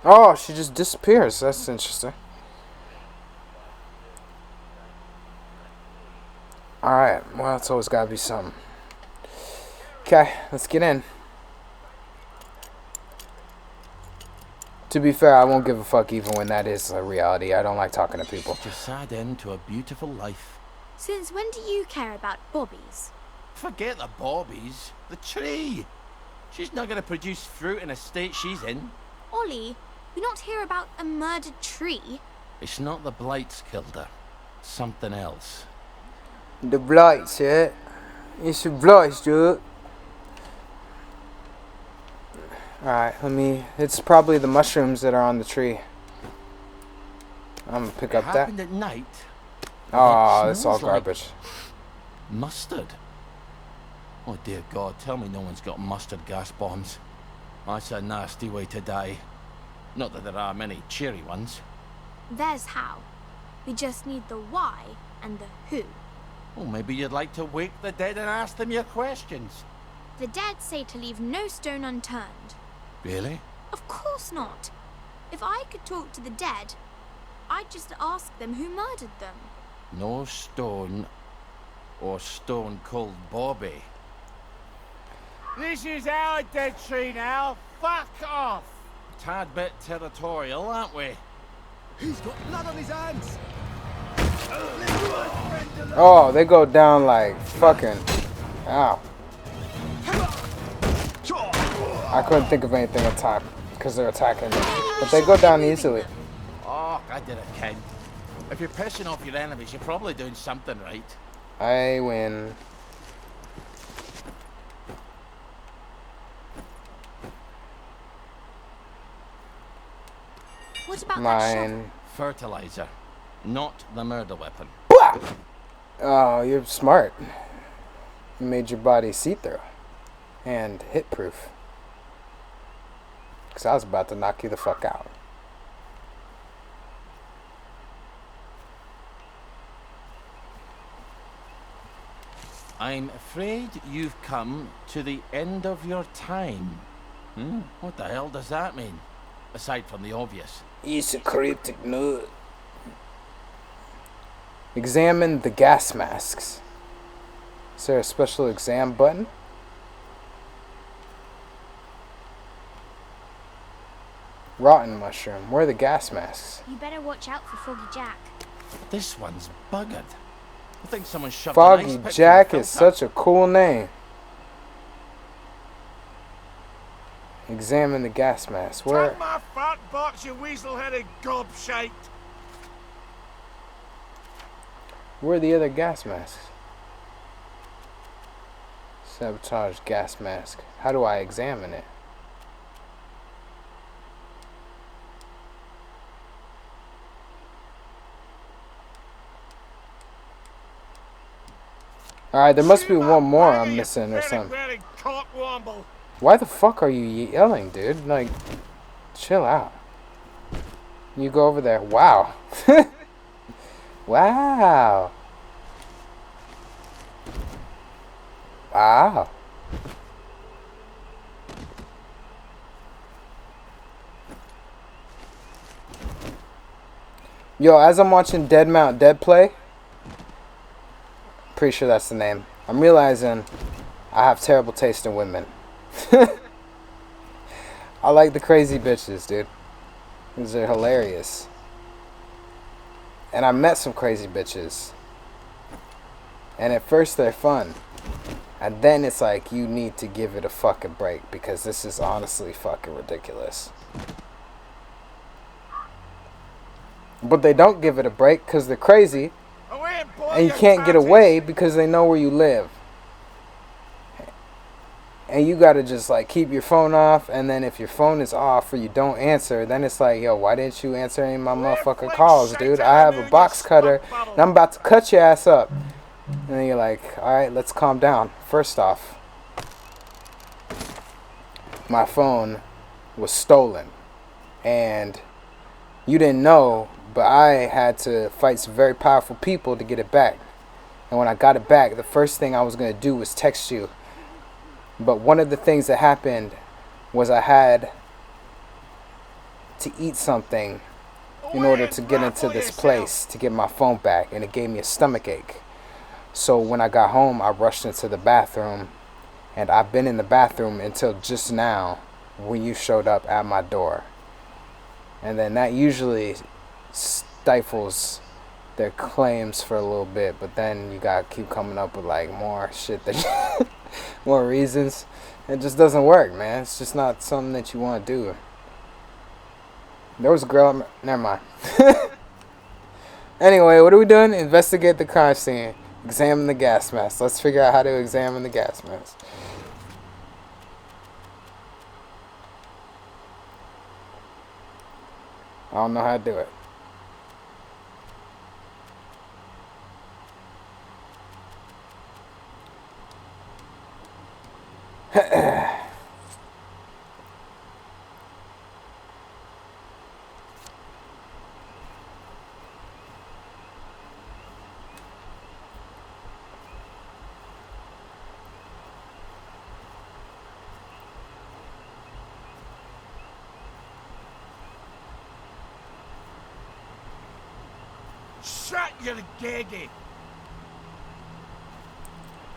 Oh, she just disappears. That's interesting. Alright, well, it's always gotta be something. Okay, let's get in. To be fair, I won't give a fuck even when that is a reality. I don't like talking to people. It's a sad end to a beautiful life. Since when do you care about bobbies? Forget the bobbies. The tree. She's not going to produce fruit in a state she's in. Ollie, we're not here about a murdered tree. It's not the blights killed her. Something else. The blights, yeah? It's the blights, dude. Alright, it's probably the mushrooms that are on the tree. I'm gonna pick up that. Happened at night. Oh, that's all garbage. Like mustard. Oh dear God, tell me no one's got mustard gas bombs. That's a nasty way to die. Not that there are many cheery ones. There's how. We just need the why and the who. Well, maybe you'd like to wake the dead and ask them your questions. The dead say to leave no stone unturned. Really? Of course not. If I could talk to the dead, I'd just ask them who murdered them. No stone or Stone Cold Bobby. This is our dead tree now. Fuck off. Tad bit territorial, aren't we? He's got blood on his hands. Oh, they go down like fucking... Ow. I couldn't think of anything at the time because they're attacking me. But they go down easily. Oh, I did it, kid. If you're pissing off your enemies, you're probably doing something right. I win. What about that Mine. Fertilizer, not the murder weapon. Oh, you're smart. You made your body see-through and hit-proof. Because I was about to knock you the fuck out. I'm afraid you've come to the end of your time. What the hell does that mean? aside from the obvious. It's a cryptic nut. Examine the gas masks. Is there a special exam button? Rotten mushroom. Where are the gas masks? You better watch out for Foggy Jack. This one's buggered. I think someone shoved an Foggy ice pick through Jack the is filter. such a cool name. Examine the gas mask. Where? Turn my fat box, you weasel-headed gobshite! Where are the other gas masks? Sabotage gas mask. How do I examine it? Alright, there must be one more I'm missing or something. Why the fuck are you yelling, dude? Like, chill out. You go over there. Wow. Wow. Wow. Yo, as I'm watching Dead Mount Dead play, pretty sure that's the name, I'm realizing I have terrible taste in women. I like the crazy bitches, dude. These are hilarious. And I met some crazy bitches. And at first they're fun. And then it's like, you need to give it a fucking break, because this is honestly fucking ridiculous. But they don't give it a break because they're crazy. And you can't get away because they know where you live. And you gotta just like keep your phone off, and then if your phone is off or you don't answer, then it's like, yo, why didn't you answer any of my motherfucking calls, dude? I have a box cutter and I'm about to cut your ass up. And then you're like, alright, let's calm down. First off, my phone was stolen. And you didn't know, but I had to fight some very powerful people to get it back. And when I got it back, the first thing I was going to do was text you. But one of the things that happened was I had to eat something in order to get into this place to get my phone back, and it gave me a stomach ache. So when I got home, I rushed into the bathroom, and I've been in the bathroom until just now when you showed up at my door. And then that usually stifles their claims for a little bit, but then you gotta keep coming up with like more shit that more reasons. It just doesn't work, man. It's just not something that you want to do. There was a girl, never mind. Anyway, what are we doing? Investigate the crime scene. Examine the gas mask. Let's figure out how to examine the gas mask. I don't know how to do it. Shut your gaggy!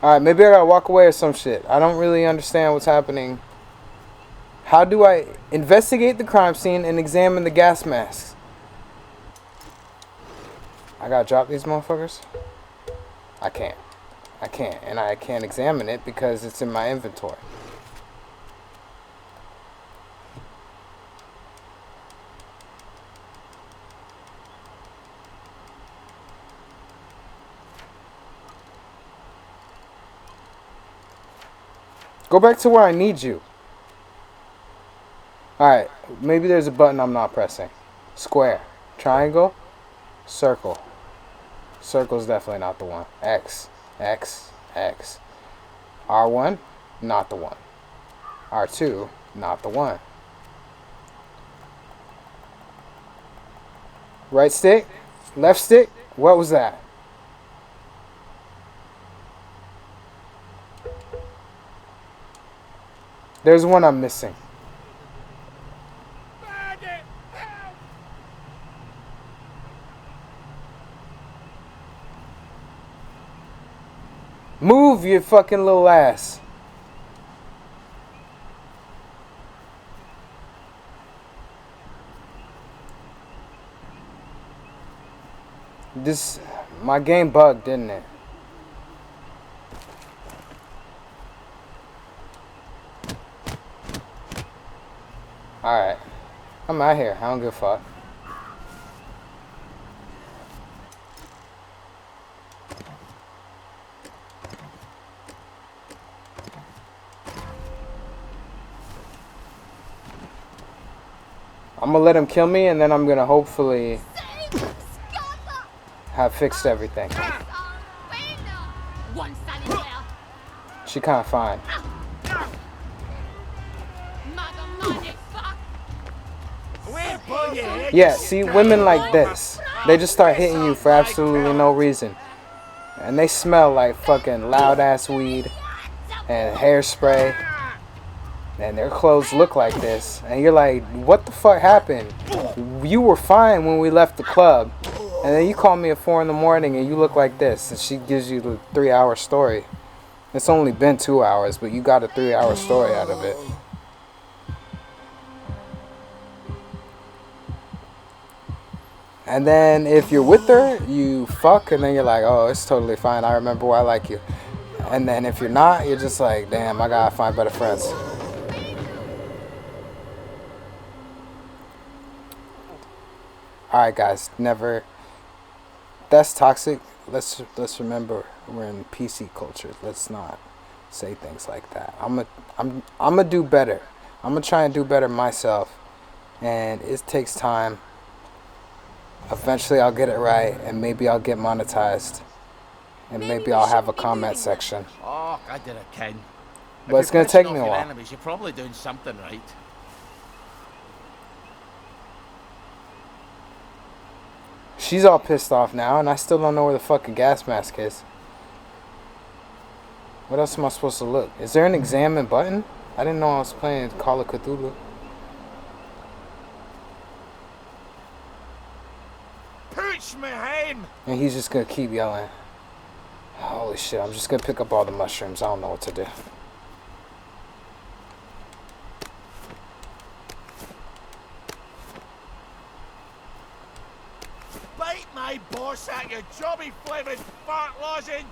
Alright, maybe I gotta walk away or some shit. I don't really understand what's happening. How do I investigate the crime scene and examine the gas masks? I gotta drop these motherfuckers? I can't. I can't. And I can't examine it because it's in my inventory. Go back to where I need you. Alright, maybe there's a button I'm not pressing. Square. Triangle. Circle. Circle's definitely not the one. X. X. X. R1. Not the one. R2. Not the one. Right stick. Left stick. What was that? There's one I'm missing. Move your fucking little ass. My game bugged, didn't it? Alright. I'm out here. I don't give a fuck. I'm gonna let him kill me, and then I'm gonna hopefully have fixed everything. She kinda fine. Yeah, see, women like this, they just start hitting you for absolutely no reason. And they smell like fucking loud ass weed and hairspray. And their clothes look like this. And you're like, what the fuck happened? You were fine when we left the club. And then you call me at 4 in the morning and you look like this. And she gives you the 3-hour story. It's only been 2 hours, but you got a 3-hour story out of it. And then if you're with her, you fuck, and then you're like, oh, it's totally fine. I remember why I like you. And then if you're not, you're just like, damn, I gotta find better friends. Alright, guys, never. That's toxic. Let's remember we're in PC culture. Let's not say things like that. I'm gonna do better. I'm gonna try and do better myself, and it takes time. Eventually I'll get it right, and maybe I'll get monetized, and maybe I'll have a comment section. Oh, I did it, Ken. But it's gonna take me a while. Enemies, you're probably doing something right. She's all pissed off now, and I still don't know where the fucking gas mask is. What else am I supposed to look? Is there an examine button? I didn't know I was playing Call of Cthulhu. Pooch me home! And he's just gonna keep yelling. Holy shit, I'm just gonna pick up all the mushrooms. I don't know what to do. Bite my boss at your jobby flavoured fart lozenge!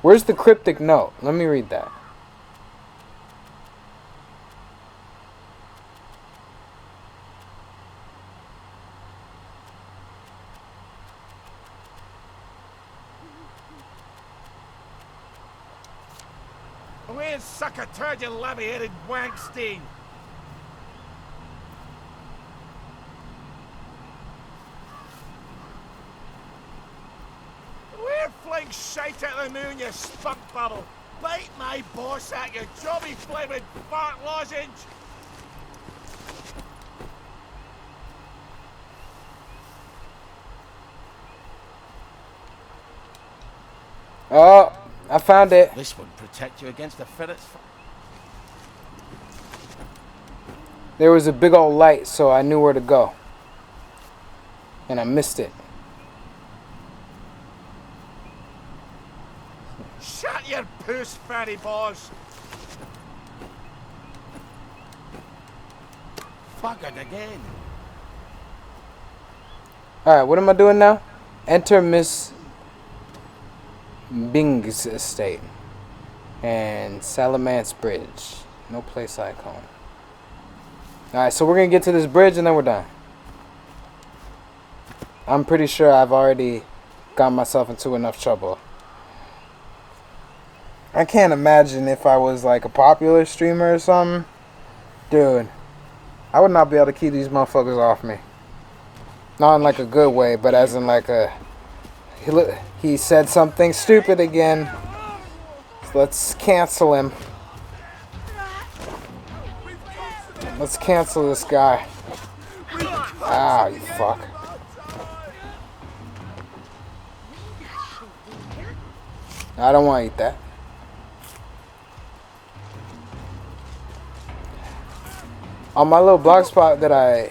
Where's the cryptic note? Let me read that. Away and suck a turd, you labby-headed wankstein! Where fling shite at the moon, you spunk bubble! Bite my boss at your jobby flavoured fart lozenge! Oh, I found it. This would protect you against the ferrets. There was a big old light, so I knew where to go. And I missed it. Shut your puss, fatty boss! Buggered again. Alright, what am I doing now? Enter Miss Bing's estate. And Salamance Bridge. No place like home. Alright, so we're going to get to this bridge and then we're done. I'm pretty sure I've already got myself into enough trouble. I can't imagine if I was like a popular streamer or something. Dude, I would not be able to keep these motherfuckers off me. Not in like a good way, but as in like a... He said something stupid again. So let's cancel him. Let's cancel this guy. Ah, you fuck. I don't want to eat that. On my little blog spot that I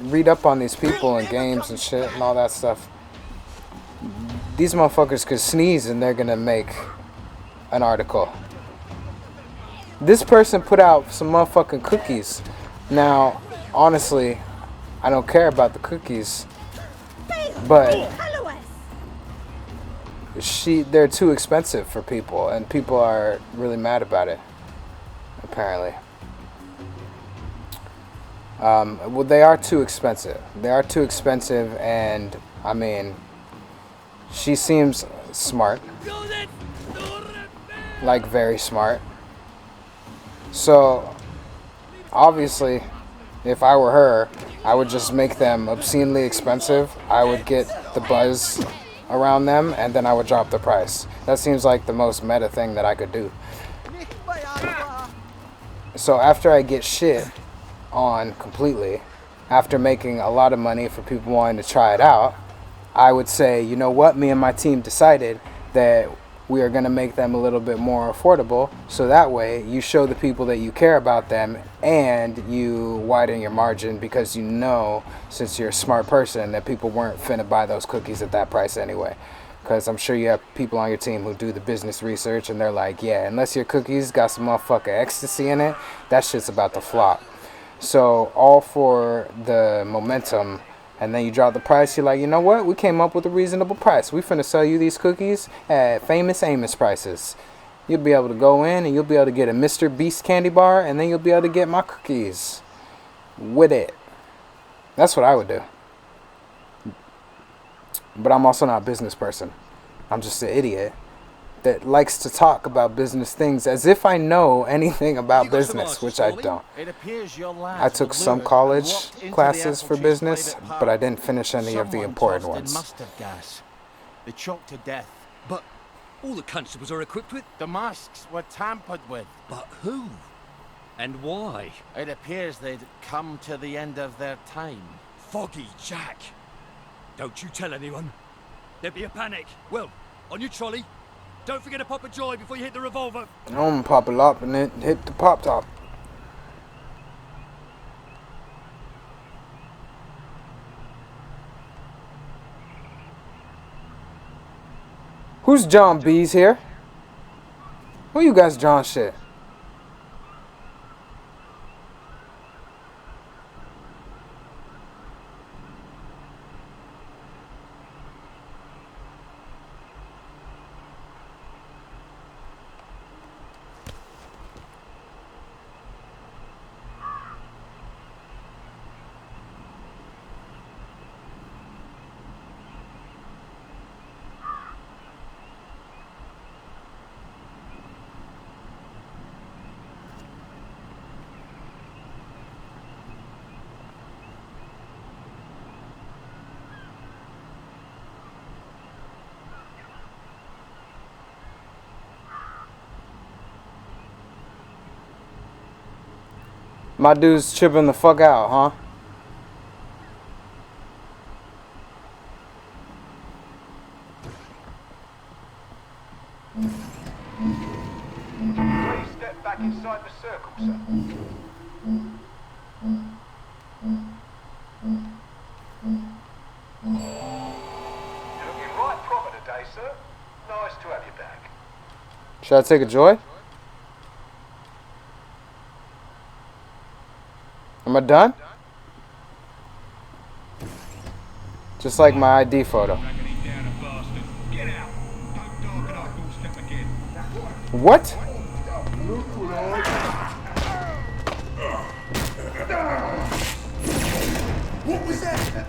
read up on these people in games and shit and all that stuff, these motherfuckers could sneeze and they're gonna make an article. This person put out some motherfucking cookies. Now, honestly, I don't care about the cookies, but they're too expensive for people, and people are really mad about it, apparently. Well, they are too expensive. They are too expensive, and I mean, she seems smart, like very smart. So, obviously, if I were her, I would just make them obscenely expensive. I would get the buzz around them, and then I would drop the price. That seems like the most meta thing that I could do. So after I get shit on completely, after making a lot of money for people wanting to try it out, I would say, you know what, me and my team decided that we are going to make them a little bit more affordable, so that way you show the people that you care about them and you widen your margin, because you know, since you're a smart person, that people weren't finna buy those cookies at that price anyway. Because I'm sure you have people on your team who do the business research and they're like, yeah, unless your cookies got some motherfucking ecstasy in it, that shit's about to flop. So all for the momentum. And then you drop the price, you're like, you know what? We came up with a reasonable price. We finna sell you these cookies at Famous Amos prices. You'll be able to go in and you'll be able to get a Mr. Beast candy bar, and then you'll be able to get my cookies with it. That's what I would do. But I'm also not a business person. I'm just an idiot that likes to talk about business things as if I know anything about business, which I don't. I took some college classes for business, but I didn't finish any of the important ones. Mustard gas. They choked to death. But all the constables are equipped with... The masks were tampered with. But who? And why? It appears they'd come to the end of their time. Foggy Jack. Don't you tell anyone. There'd be a panic. Well, on your trolley. Don't forget to pop a joy before you hit the revolver. I'm gonna pop it up and then hit the pop top. Who's John B's here? Who you guys John shit? My dude's tripping the fuck out, huh? Please step back inside the circle, sir. You're looking right proper today, sir. Nice to have you back. Should I take a joy? Am I done? Just like my ID photo. What? What was that?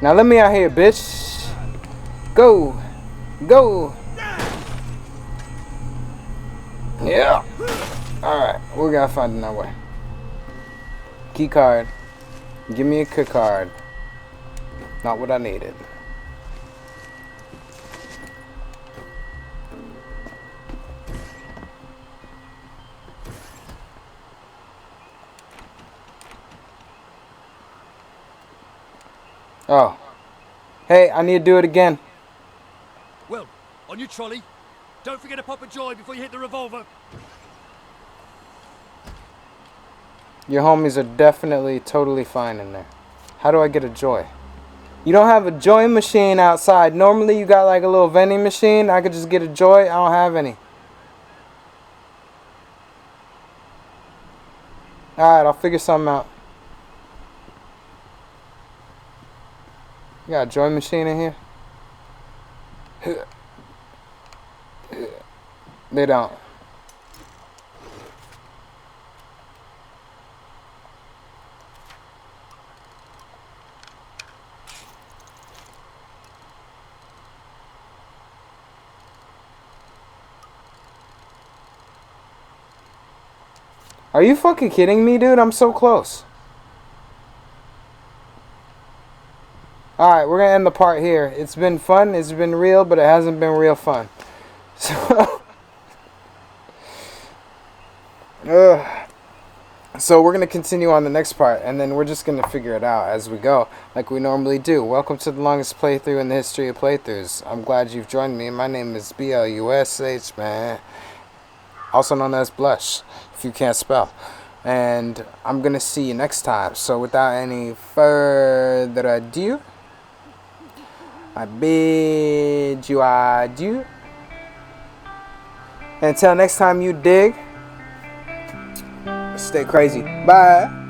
Now let me out here, bitch. Go. Go. Yeah. Alright, we gotta find another way. Key card. Give me a key card. Not what I needed. Oh. Hey, I need to do it again. Well, on your trolley. Don't forget to pop a joy before you hit the revolver. Your homies are definitely totally fine in there. How do I get a joy? You don't have a joy machine outside. Normally you got like a little vending machine. I could just get a joy. I don't have any. Alright, I'll figure something out. You got a joy machine in here? They don't. Are you fucking kidding me, dude? I'm so close. Alright, we're gonna end the part here. It's been fun, it's been real, but it hasn't been real fun. So we're gonna continue on the next part, and then we're just gonna figure it out as we go, like we normally do. Welcome to the longest playthrough in the history of playthroughs. I'm glad you've joined me. My name is BLUSH, man. Also known as Blush, if you can't spell. And I'm gonna see you next time. So without any further ado, I bid you adieu. Until next time, you dig. Stay crazy. Bye.